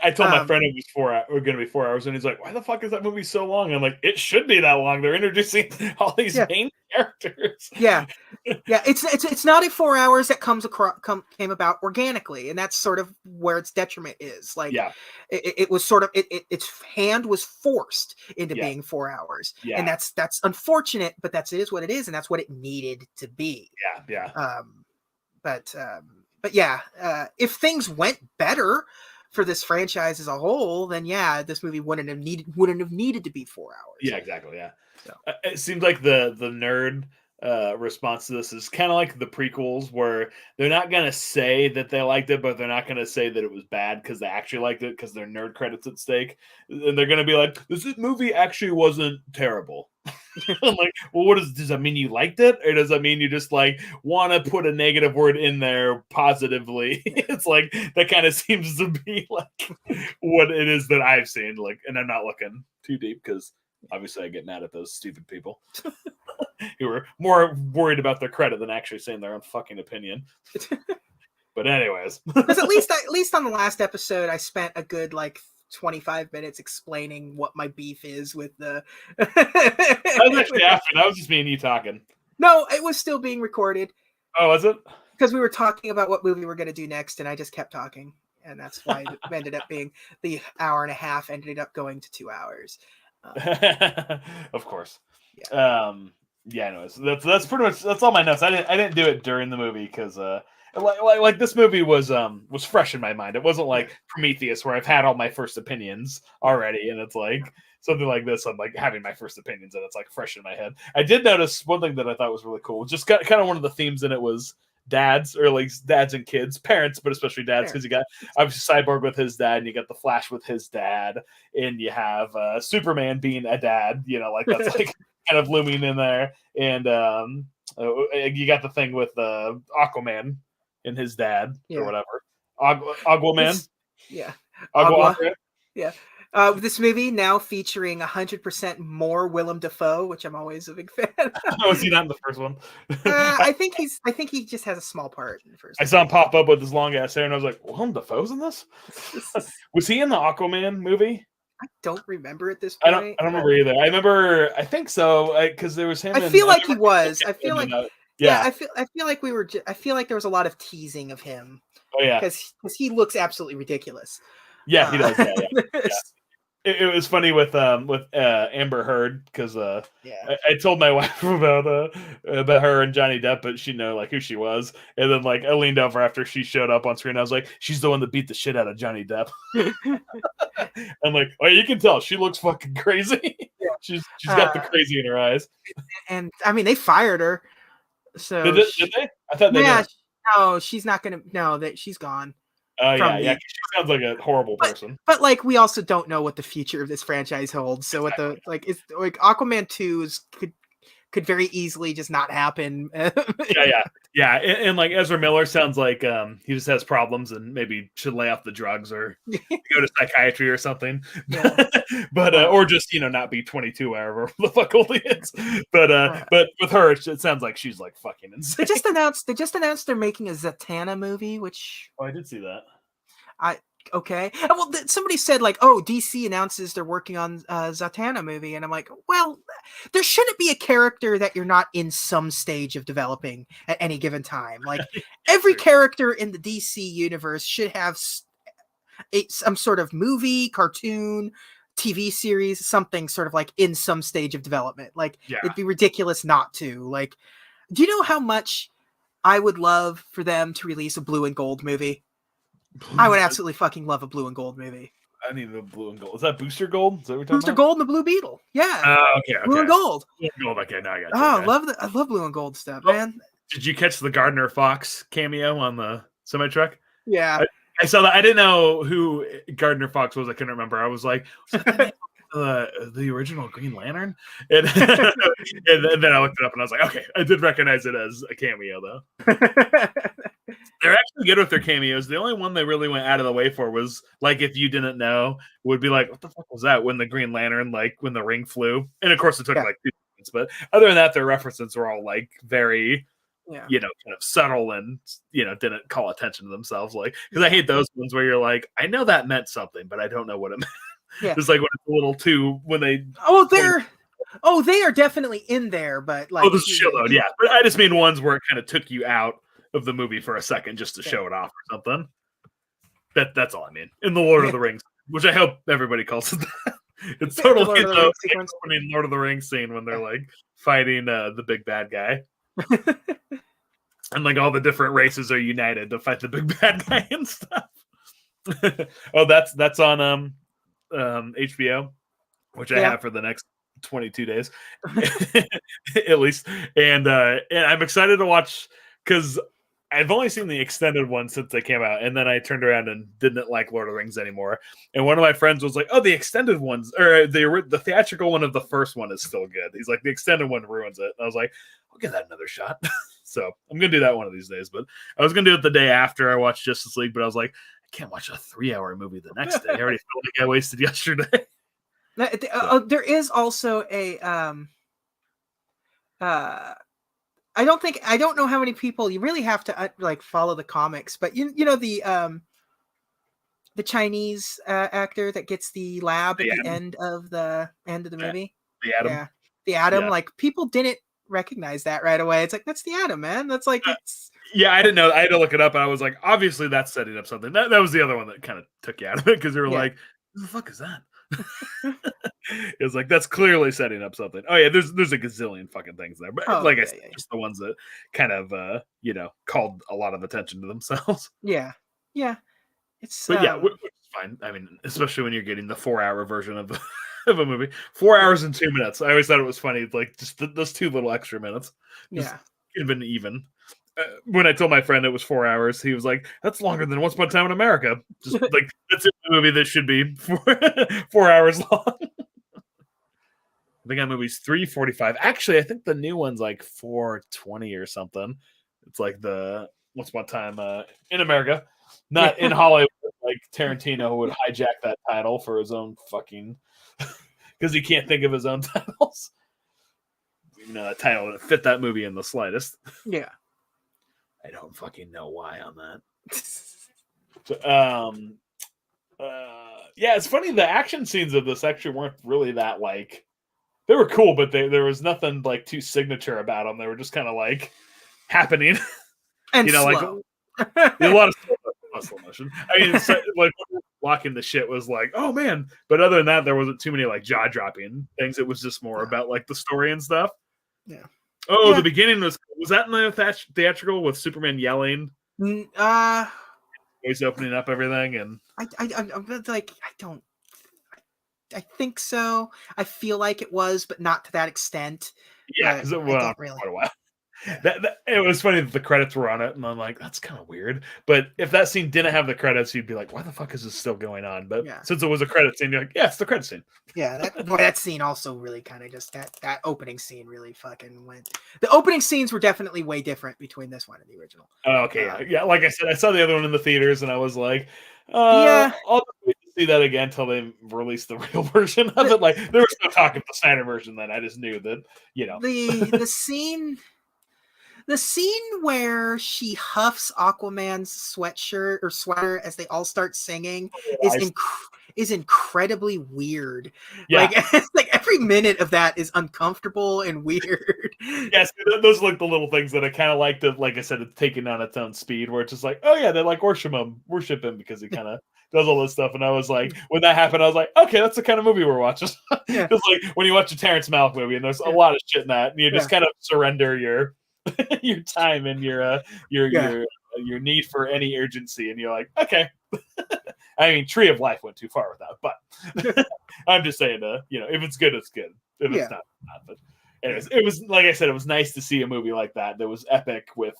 I told my friend it was going to be 4 hours, and he's like, "Why the fuck is that movie so long?" And I'm like, "It should be that long. They're introducing all these main characters." Yeah. It's not a 4 hours that came about organically, and that's sort of where its detriment is. Like, it was sort of its hand was forced into being 4 hours, and that's unfortunate, but it is what it is, and that's what it needed to be. But if things went better for this franchise as a whole, then this movie wouldn't have needed to be 4 hours. Yeah, exactly. Yeah. So. It seems like the nerd response to this is kind of like the prequels, where they're not going to say that they liked it, but they're not going to say that it was bad because they actually liked it, because their nerd credits at stake. And they're going to be like, this movie actually wasn't terrible. I'm like, well, does that mean you liked it, or does that mean you just like want to put a negative word in there positively? It's like that kind of seems to be like what it is that I've seen. Like, and I'm not looking too deep because obviously I get mad at those stupid people who are more worried about their credit than actually saying their own fucking opinion. But anyways, because at least on the last episode, I spent a good 25 minutes explaining what my beef is with the. I was actually after. That was just me and you talking. No, it was still being recorded. Oh, was it? Because we were talking about what movie we're going to do next, and I just kept talking, and that's why it ended up being the hour and a half. Ended up going to 2 hours. Of course. Anyways, that's pretty much all my notes. I didn't do it during the movie because like this movie was fresh in my mind. It wasn't like Prometheus where I've had all my first opinions already, and it's like something like this. I'm like having my first opinions, and it's like fresh in my head. I did notice one thing that I thought was really cool. Just kind of one of the themes in it was dads, or like dads and kids, parents, but especially dads, because you got obviously Cyborg with his dad, and you got the Flash with his dad, and you have Superman being a dad. Like that's like kind of looming in there, and you got the thing with Aquaman and his dad or whatever. Aquaman. Agua. Yeah. This movie now featuring 100% more Willem Dafoe, which I'm always a big fan. Oh, is he not in the first one? I think he just has a small part in the first. I saw him pop up with his long ass hair, and I was like, Willem Dafoe's in this? Was he in the Aquaman movie? I don't remember at this point. I don't remember either. I think so, because there was him. I feel like he was. I feel like. Yeah, I feel like we were. I feel like there was a lot of teasing of him. Oh yeah, because he looks absolutely ridiculous. Yeah, he does. Yeah. It was funny with Amber Heard, because I told my wife about her and Johnny Depp, but she know like who she was, and then like I leaned over after she showed up on screen. I was like, she's the one that beat the shit out of Johnny Depp. I'm like, oh, you can tell she looks fucking crazy. Yeah. she's got the crazy in her eyes. And I mean, they fired her. So did they? I thought they did. No, she's not gonna. No, that she's gone. Oh yeah. She sounds like a horrible person. But like, we also don't know what the future of this franchise holds. So what the it's like Aquaman 2 could very easily just not happen. Yeah. And like Ezra Miller sounds like he just has problems and maybe should lay off the drugs or go to psychiatry or something. Yeah. But or just not be 22, wherever the fuck old he is. But with her, it sounds like she's like fucking insane. They just announced they're making a Zatanna movie, which I did see that. Okay. Well, somebody said like, oh, DC announces they're working on a Zatanna movie. And I'm like, well, there shouldn't be a character that you're not in some stage of developing at any given time. Like every character in the DC universe should have some sort of movie, cartoon, TV series, something sort of like in some stage of development. Like it'd be ridiculous not to. Like, do you know how much I would love for them to release a Blue and Gold movie? I would absolutely fucking love a Blue and Gold movie. I need the Blue and Gold. Is that Booster Gold? Is that what we're talking Booster about? Gold and the Blue Beetle. Yeah. Okay. Blue and Gold. Blue and Gold. Okay, now I got you. Oh, I love Blue and Gold stuff, man. Did you catch the Gardner Fox cameo on the semi-truck? Yeah. I saw that. I didn't know who Gardner Fox was. I couldn't remember. I was like, was that the the original Green Lantern, and, and then I looked it up and I was like, okay, I did recognize it as a cameo though. They're actually good with their cameos. The only one they really went out of the way for was like, if you didn't know, would be like, what the fuck was that? When the Green Lantern, like when the ring flew, and of course it took like 2 minutes, but other than that, their references were all like very. You know, kind of subtle and, you know, didn't call attention to themselves. Like, because I hate those ones where you're like, I know that meant something, but I don't know what it meant. Yeah. It's like when it's a little too, when they. They are definitely in there, but like. Oh, there's a shitload, yeah. But I just mean ones where it kind of took you out of the movie for a second just to show it off or something. That's all I mean. In the Lord of the Rings, which I hope everybody calls it that. It's totally the Lord of the Rings scene when they're like fighting the big bad guy. And like all the different races are united to fight the big bad guy and stuff. Oh, that's on HBO, which I have for the next 22 days at least. And I'm excited to watch because I've only seen the extended one since they came out, and then I turned around and didn't like Lord of the Rings anymore. And one of my friends was like, "Oh, the extended ones, or the theatrical one of the first one is still good." He's like, "The extended one ruins it." And I was like, "I'll give that another shot." So I'm gonna do that one of these days. But I was gonna do it the day after I watched Justice League, but I was like, I can't watch a 3-hour movie the next day. I already felt like I wasted yesterday. There is also a I don't know how many people you really have to like follow the comics, but you know the Chinese actor that gets the lab at the end of the movie. The Atom. Yeah, the Atom. Yeah. Like people didn't recognize that right away. It's like, that's the Atom, man. That's like it's. Yeah, I didn't know. I had to look it up, and I was like, obviously that's setting up something. That was the other one that kind of took you out of it because they were like, "What the fuck is that?" It was like, that's clearly setting up something. Oh yeah, there's a gazillion fucking things there, but like I said, just the ones that kind of called a lot of attention to themselves. Yeah. It's which is fine. I mean, especially when you're getting the 4-hour version of of a movie, 4 hours and 2 minutes. I always thought it was funny, like just those 2 little extra minutes. Just even. When I told my friend it was 4 hours, he was like, "That's longer than Once Upon a Time in America." Just like that's a movie that should be 4 hours long. I think that movie's 3:45. Actually, I think the new one's like 4:20 or something. It's like the Once Upon a Time in America, not in Hollywood. Like Tarantino would hijack that title for his own fucking because he can't think of his own titles. You know, that title didn't fit that movie in the slightest. Yeah. I don't fucking know why on that. So, it's funny. The action scenes of this actually weren't really that like they were cool, but there was nothing like too signature about them. They were just kind of like happening, and slow. Like a lot of slow motion. I mean, like walking the shit was like, oh man. But other than that, there wasn't too many like jaw dropping things. It was just more about like the story and stuff. Yeah. Oh, the beginning was that in the theatrical with Superman yelling? He's opening up everything, and I'm like, I think so. I feel like it was, but not to that extent. Yeah, because it was really quite a while. It was funny that the credits were on it, and I'm like, that's kind of weird. But if that scene didn't have the credits, you'd be like, why the fuck is this still going on? But since it was a credit scene, you're like, yeah, it's the credit scene. Yeah, that scene also really kind of just that opening scene really fucking went. The opening scenes were definitely way different between this one and the original. Oh, okay, yeah. Like I said, I saw the other one in the theaters, and I was like, I'll just wait to see that again until they release the real version of it. Like there was no talk of the Snyder version then. I just knew that the scene. The scene where she huffs Aquaman's sweatshirt or sweater as they all start singing is incredibly weird. Yeah. Like every minute of that is uncomfortable and weird. Yes, those are like the little things that I kind of like to, like I said, it's taking on its own speed where it's just like, oh yeah, they like worship him because he kind of does all this stuff. And I was like, when that happened, I was like, okay, that's the kind of movie we're watching. Yeah. It's like when you watch a Terrence Malick movie and there's a lot of shit in that, and you just kind of surrender your time and your need for any urgency, and you're like, okay. I mean, Tree of Life went too far with that, but I'm just saying, if it's good, it's good. If it's not. But anyways, it was like I said, it was nice to see a movie like that was epic with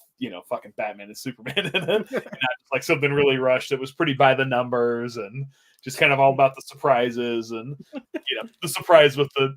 fucking Batman and Superman in it, and not just like something really rushed. It was pretty by the numbers and just kind of all about the surprises and the surprise with the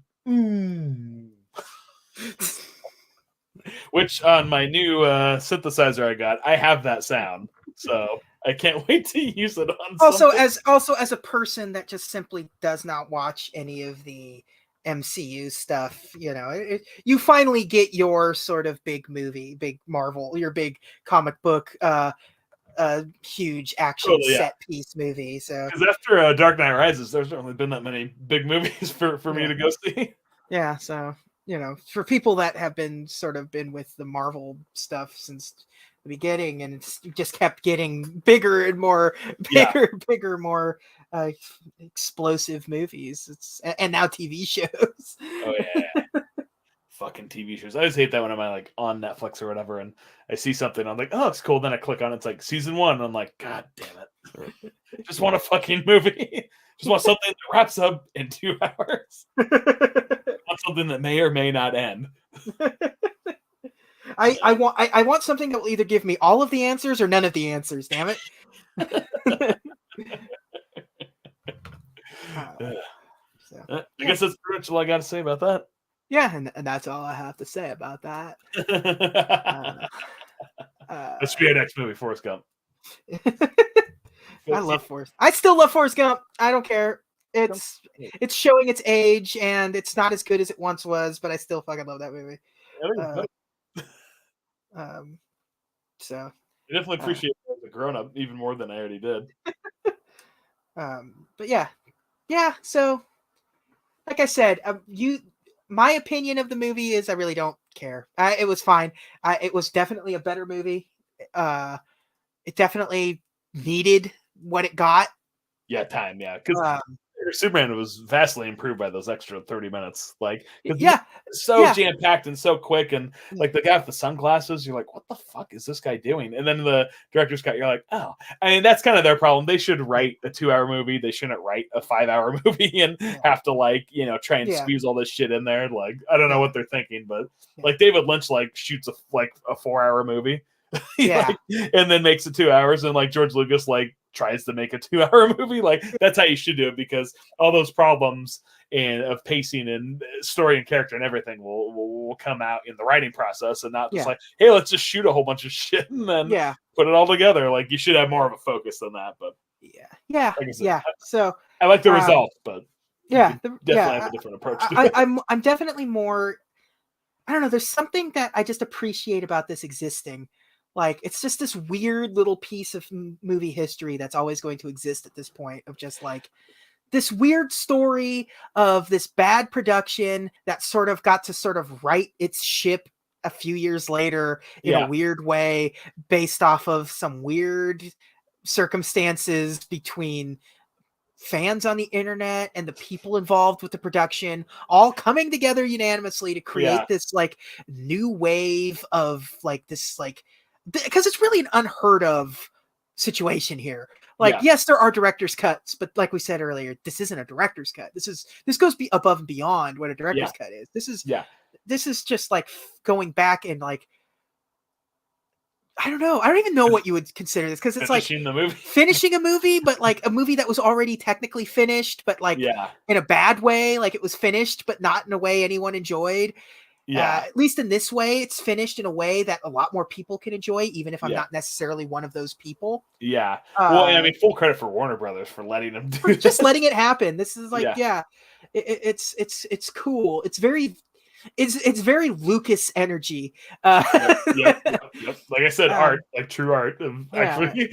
which on my new synthesizer I got, I have that sound, so I can't wait to use it on. Also, as a person that just simply does not watch any of the MCU stuff, you finally get your sort of big movie, big Marvel, your big comic book, huge action set piece movie. So because after Dark Knight Rises, there's not really been that many big movies for me to go see. Yeah, so for people that have been with the Marvel stuff since the beginning, and it's just kept getting bigger and more bigger, more explosive movies. And now TV shows. Oh yeah. Fucking TV shows. I always hate that when I'm like on Netflix or whatever, and I see something, I'm like, oh, it's cool. Then I click on it, it's like season 1. And I'm like, God damn it! Just want a fucking movie. Just want something that wraps up in 2 hours. Want something that may or may not end. I want something that will either give me all of the answers or none of the answers. Damn it. I guess that's pretty much all I got to say about that. Yeah, and that's all I have to say about that. That should be our next movie, Forrest Gump. I love Forrest. I still love Forrest Gump. I don't care. It's showing its age, and it's not as good as it once was, but I still fucking love that movie. So I definitely appreciate it as a grown-up even more than I already did. But yeah. So, like I said, my opinion of the movie is I really don't care. It was fine. It was definitely a better movie. It definitely needed what it got. Yeah, time. Yeah, because Superman was vastly improved by those extra 30 minutes. Like, so jam-packed and so quick, and like the guy with the sunglasses, you're like, what the fuck is this guy doing? And then the director's cut, you're like, oh. I mean, that's kind of their problem. They should write a 2-hour movie. They shouldn't write a 5-hour movie and have to try and squeeze all this shit in there. Like, I don't know what they're thinking, but like David Lynch shoots a 4-hour movie. And then makes it 2 hours, and like George Lucas tries to make a 2-hour movie. Like, that's how you should do it, because all those problems of pacing and story and character and everything will come out in the writing process, and not just hey, let's just shoot a whole bunch of shit and then put it all together. Like, you should have more of a focus than that. But so I like the result, but definitely have a different approach to it. I'm definitely more, I don't know, there's something that I just appreciate about this existing. Like, it's just this weird little piece of movie history that's always going to exist at this point, of just this weird story of this bad production that sort of got to right its ship a few years later in a weird way, based off of some weird circumstances between fans on the internet and the people involved with the production, all coming together unanimously to create this new wave of this because it's really an unheard of situation here. Yes, there are director's cuts, but like we said earlier, this isn't a director's cut. This goes above and beyond what a director's cut is. This is just going back and I don't know. I don't even know what you would consider this, because it's finishing a movie, but a movie that was already technically finished, but in a bad way. It was finished, but not in a way anyone enjoyed. At least in this way, it's finished in a way that a lot more people can enjoy, even if I'm not necessarily one of those people. Yeah. Well, I mean, full credit for Warner Brothers for letting them do this. Just letting it happen. This is it's cool. It's very Lucas energy. Yep. Like I said, art, true art. Actually,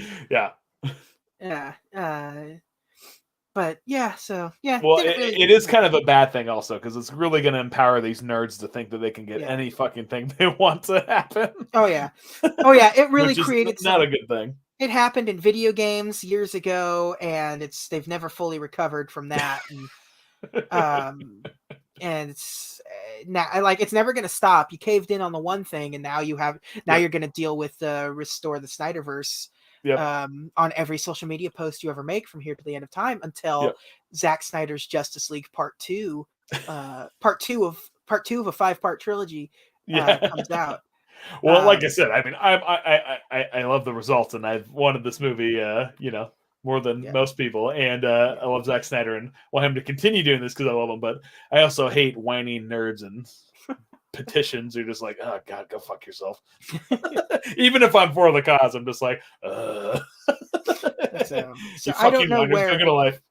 But so well, it is kind of a bad thing also, because it's really going to empower these nerds to think that they can get any fucking thing they want to happen. Oh yeah, it really created not a good thing. It happened in video games years ago, and they've never fully recovered from that. And it's now it's never going to stop. You caved in on the one thing, and now you're going to deal with restore the Snyderverse. On every social media post you ever make from here to the end of time, until Zack Snyder's Justice League Part 2 of part 2 of a 5-part trilogy comes out. Well, like I said, I mean, I love the results, and I've wanted this movie, more than most people, and I love Zack Snyder and want him to continue doing this because I love him. But I also hate whiny nerds and petitions who are just like, oh god, go fuck yourself. Even if I'm for the cause, I'm just like, so I don't know where. Life.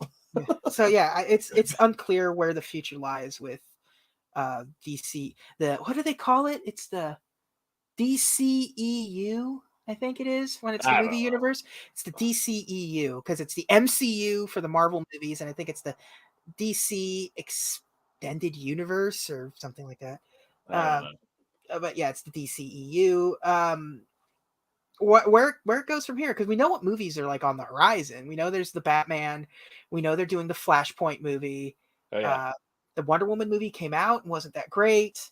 So yeah, it's unclear where the future lies with DC. What do they call it? It's the DCEU, I think it is, when it's the movie universe. It's the DCEU because it's the MCU for the Marvel movies, and I think it's the DC Extended Universe or something like that. But yeah, it's the DCEU. Where it goes from here, because we know what movies are like on the horizon. We know there's the Batman. We know they're doing the Flashpoint movie. The Wonder Woman movie came out and wasn't that great.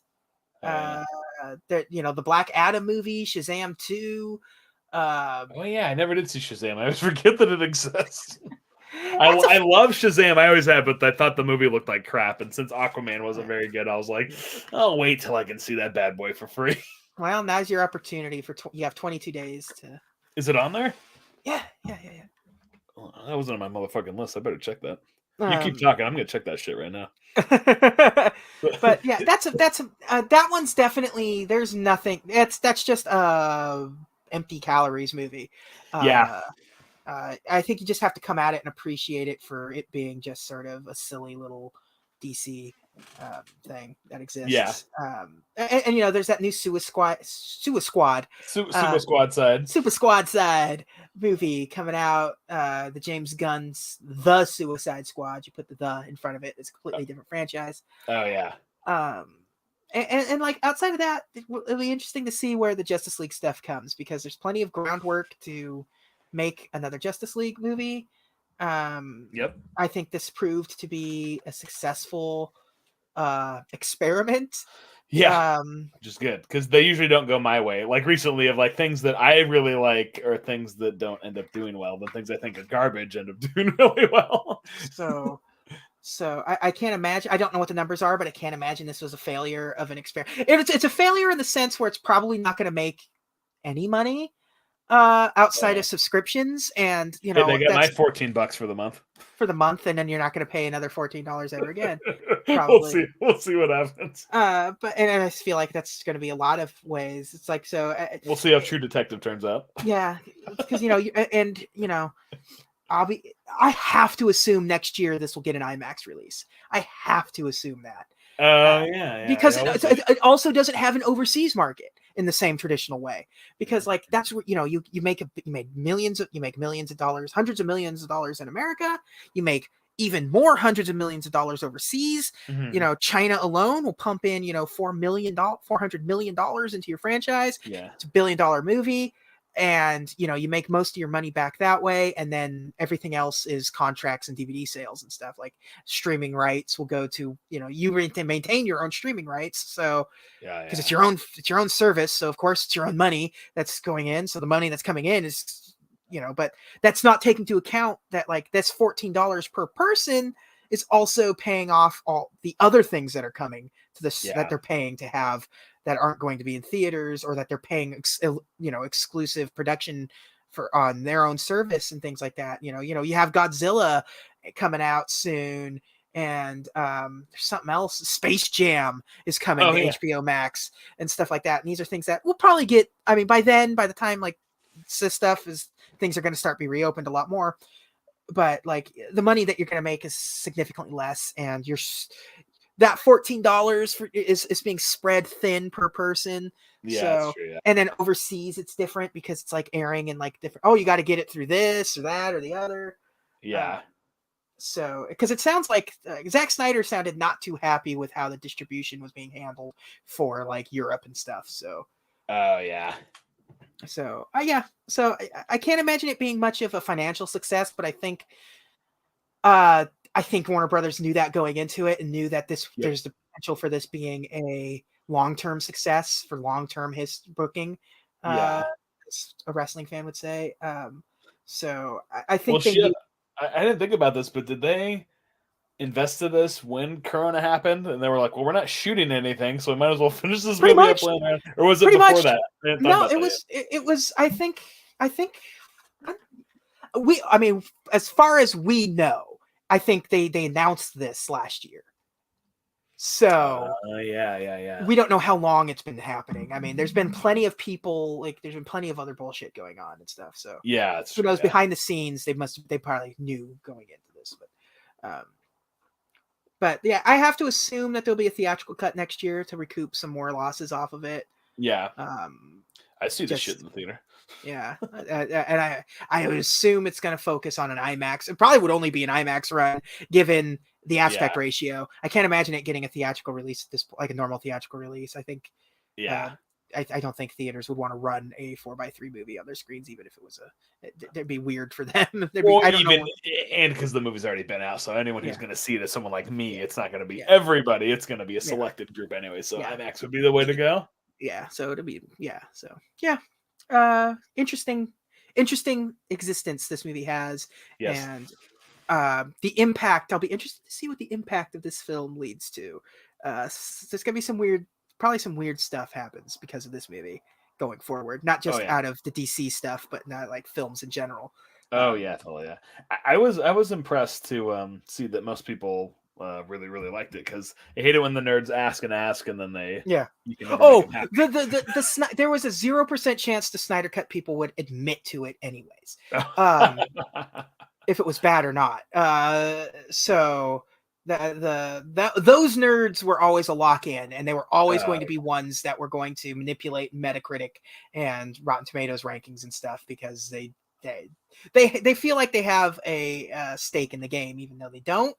The Black Adam movie, Shazam 2. I never did see Shazam. I always forget that it exists. I love Shazam. I always have, but I thought the movie looked like crap. And since Aquaman wasn't very good, I was like, I'll wait till I can see that bad boy for free. Well, now's your opportunity you have 22 days to. Is it on there? Yeah. Well, that wasn't on my motherfucking list. I better check that. You keep talking. I'm gonna check that shit right now. But yeah, that one's definitely. There's nothing. That's just empty calories movie. I think you just have to come at it and appreciate it for it being just sort of a silly little DC thing that exists. Yeah. And there's that new Super Squad Side movie coming out. The James Gunn's The Suicide Squad. You put the in front of it. It's a completely different franchise. Oh yeah. And like outside of that, it'll be interesting to see where the Justice League stuff comes, because there's plenty of groundwork to make another Justice League movie. Yep. I think this proved to be a successful experiment. Which is good, because they usually don't go my way. Like recently, of like things that I really like or things that don't end up doing well, but things I think are garbage end up doing really well. So I can't imagine. I don't know what the numbers are, but I can't imagine this was a failure of an experiment. It's a failure in the sense where it's probably not going to make any money outside of subscriptions, and they got my $14 for the month, and then you're not going to pay another $14 ever again. Probably. We'll see what happens. But I feel like that's going to be a lot of ways. It's like, so we'll see how True Detective turns out. Yeah, because I have to assume next year this will get an IMAX release. I have to assume that. Because it also doesn't have an overseas market in the same traditional way, because like that's where you make millions of dollars, hundreds of millions of dollars in America. You make even more hundreds of millions of dollars overseas. Mm-hmm. China alone will pump in $400 million into your franchise. It's $1 billion movie. And you make most of your money back that way, and then everything else is contracts and DVD sales and stuff. Like streaming rights will go to you maintain your own streaming rights, so because it's your own service, so of course it's your own money that's going in. So the money that's coming in is but that's not taking into account that like this $14 per person is also paying off all the other things that are coming to this that they're paying to have, that aren't going to be in theaters, or that they're paying exclusive production for on their own service and things like that. You have Godzilla coming out soon, and there's something else. Space Jam is coming to HBO Max and stuff like that. And these are things that we'll probably get. I mean, by the time like this stuff is, things are going to start be reopened a lot more. But like the money that you're going to make is significantly less, and that $14 is being spread thin per person. That's true, and then overseas it's different, because it's like airing in like different. Oh, you got to get it through this or that or the other. So because it sounds like Zack Snyder sounded not too happy with how the distribution was being handled for like Europe and stuff. So. So I can't imagine it being much of a financial success, but I think Warner Brothers knew that going into it, and knew that there's the potential for this being a long-term success for long-term booking. As a wrestling fan would say. So I think I didn't think about this, but did they invested this when Corona happened, and they were like, "Well, we're not shooting anything, so we might as well finish this Pretty movie much. up later." Or was it Pretty before much. that? I didn't talk No, about it that was. It was. I think. I mean, as far as we know, I think they announced this last year. So yeah. We don't know how long it's been happening. I mean, there's been plenty of people, like there's been plenty of other bullshit going on and stuff. So Yeah, it's who true, knows? yeah. Behind the scenes, they probably knew going into this, but yeah, I have to assume that there'll be a theatrical cut next year to recoup some more losses off of it. Yeah. I see this shit in the theater. Yeah, and I would assume it's going to focus on an IMAX. It probably would only be an IMAX run, given the aspect ratio. I can't imagine it getting a theatrical release at this, like a normal theatrical release. I think. Yeah. I don't think theaters would want to run a 4:3 movie on their screens, even if it was it'd be weird for them. Well, and because the movie's already been out, so anyone who's going to see it is someone like me. It's not going to be everybody. It's going to be a selected group anyway. So IMAX would be the way to go. Yeah. So it'll be So interesting existence this movie has. Yes. And the impact. I'll be interested to see what the impact of this film leads to. There's gonna be probably some weird stuff happens because of this movie going forward, not just out of the DC stuff, but not like films in general. Oh yeah, totally. Yeah, I was impressed to see that most people really liked it, because I hate it when the nerds ask, and then they you can the there was a 0% chance the Snyder Cut people would admit to it anyways, if it was bad or not. So those nerds were always a lock-in, and they were always going to be ones that were going to manipulate Metacritic and Rotten Tomatoes rankings and stuff, because they feel like they have a stake in the game, even though they don't.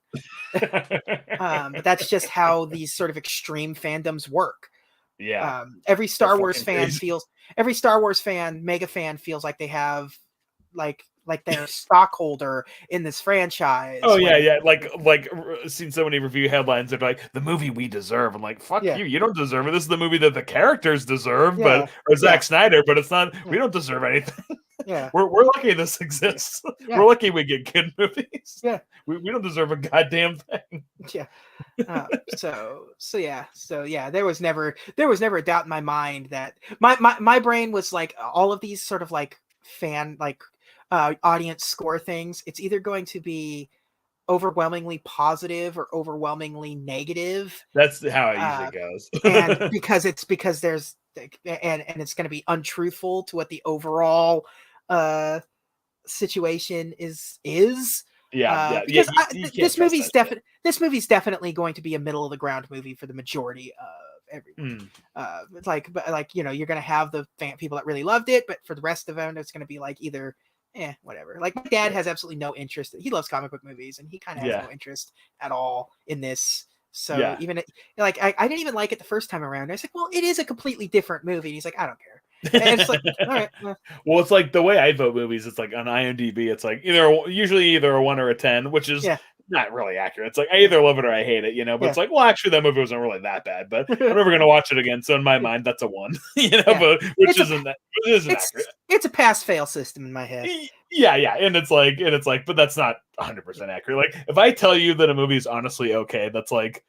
But that's just how these sort of extreme fandoms work. Yeah. Every Star Wars mega fan feels like they have like they're a stockholder in this franchise. Oh yeah. Like seen so many review headlines that are like, the movie we deserve. I'm like, fuck you. You don't deserve it. This is the movie that the characters deserve, or Zack Snyder, but it's not. We don't deserve anything. Yeah, we're lucky this exists. Yeah. We're lucky we get kid movies. Yeah, we don't deserve a goddamn thing. Yeah. So there was never a doubt in my mind that my brain was like, all of these sort of like fan audience score things, it's either going to be overwhelmingly positive or overwhelmingly negative. That's how it usually goes. And because there's and it's going to be untruthful to what the overall situation is. Because this movie's definitely going to be a middle of the ground movie for the majority of everyone. It's like you're going to have the people that really loved it, but for the rest of them, it's going to be like either whatever. Like, my dad has absolutely no interest. He loves comic book movies, and he kind of has no interest at all in this. So even I didn't even like it the first time around. I was like, well, it is a completely different movie. And he's like, I don't care. And it's like, all right. Well, it's like the way I vote movies. It's like on IMDb, it's like usually either a 1 or a 10, which is not really accurate. It's like I either love it or I hate it, But it's like, well, actually, that movie wasn't really that bad. But I'm never gonna watch it again. So in my mind, that's a 1. But which isn't accurate. It's a pass-fail system in my head. Yeah, and it's like, but that's not 100% accurate. Like, if I tell you that a movie is honestly okay, that's like,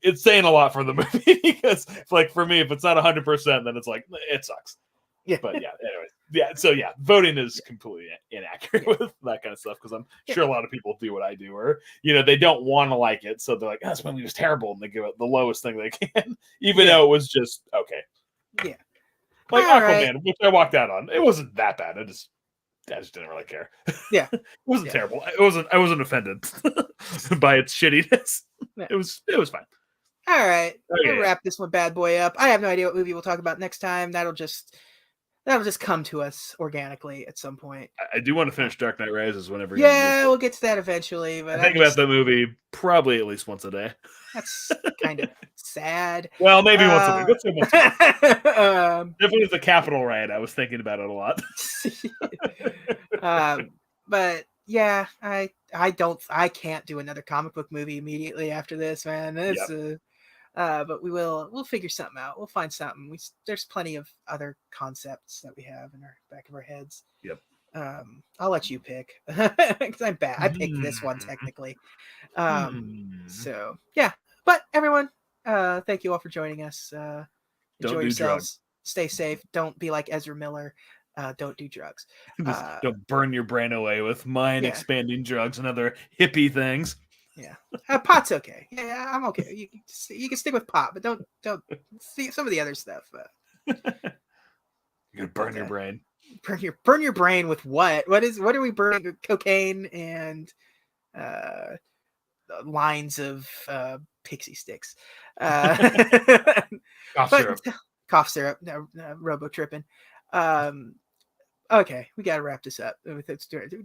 it's saying a lot for the movie, because like for me, if it's not 100%, then it's like, it sucks. Yeah. But anyway, so voting is completely inaccurate with that kind of stuff, because I'm sure a lot of people do what I do, or they don't want to like it, so they're like, this movie was terrible, and they give it the lowest thing they can, even though it was just okay. Yeah. Like Aquaman, which I walked out on. It wasn't that bad. I just didn't really care. Yeah. It wasn't terrible. I wasn't offended by its shittiness. Yeah. It was fine. All right. Okay. We'll wrap this one bad boy up. I have no idea what movie we'll talk about next time. That'll just come to us organically at some point. I do want to finish Dark Knight Rises whenever. Yeah, we'll get to that eventually. But I think about the movie probably at least once a day. That's kind of sad. Well, maybe once a week. Let's say once a week. If it was the Capitol riot, I was thinking about it a lot. But yeah, I can't do another comic book movie immediately after this, man. But we'll figure something out. We'll find something. There's plenty of other concepts that we have in our back of our heads. Yep. I'll let you pick because I'm bad. I picked this one technically. So yeah, but everyone, thank you all for joining us. Enjoy yourselves. Stay safe. Don't be like Ezra Miller. Don't do drugs. Don't burn your brain away with mind expanding drugs and other hippie things. Yeah, pot's okay. Yeah, I'm okay. You can stick with pot, but don't see some of the other stuff. You're gonna burn your brain. Burn your brain with what? What are we burning? Cocaine and lines of pixie sticks. Cough syrup. Robo tripping. Okay, we gotta wrap this up.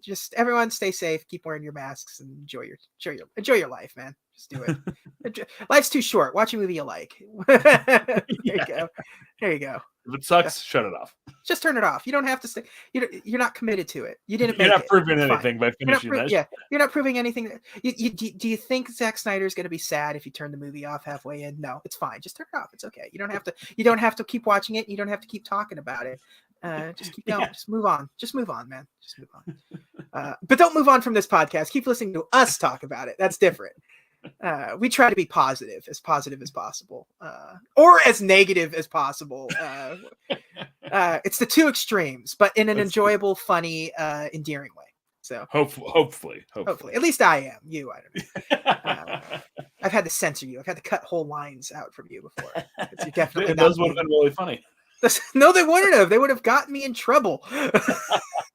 Just everyone stay safe, keep wearing your masks, and enjoy your life, man. Just do it. Life's too short. Watch a movie you like. There you go. There you go. If it sucks, shut it off. Just turn it off. You don't have to stay. You're not committed to it. You didn't. You're not proving anything by finishing that. Yeah, you're not proving anything. Do you think Zack Snyder is going to be sad if you turn the movie off halfway in? No, it's fine. Just turn it off. It's okay. You don't have to keep watching it. You don't have to keep talking about it. Just keep going. Just move on. Just move on, man. Just move on. But don't move on from this podcast. Keep listening to us talk about it. That's different. We try to be positive as possible, or as negative as possible. It's the two extremes, but in an enjoyable, funny, endearing way. So hopefully, at least I am. You, I don't know. I've had to censor you. I've had to cut whole lines out from you before. You're definitely those would have been really funny. No, they wouldn't have. They would have gotten me in trouble.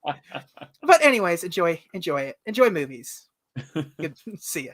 But anyways, enjoy it. Enjoy movies. Good. See ya.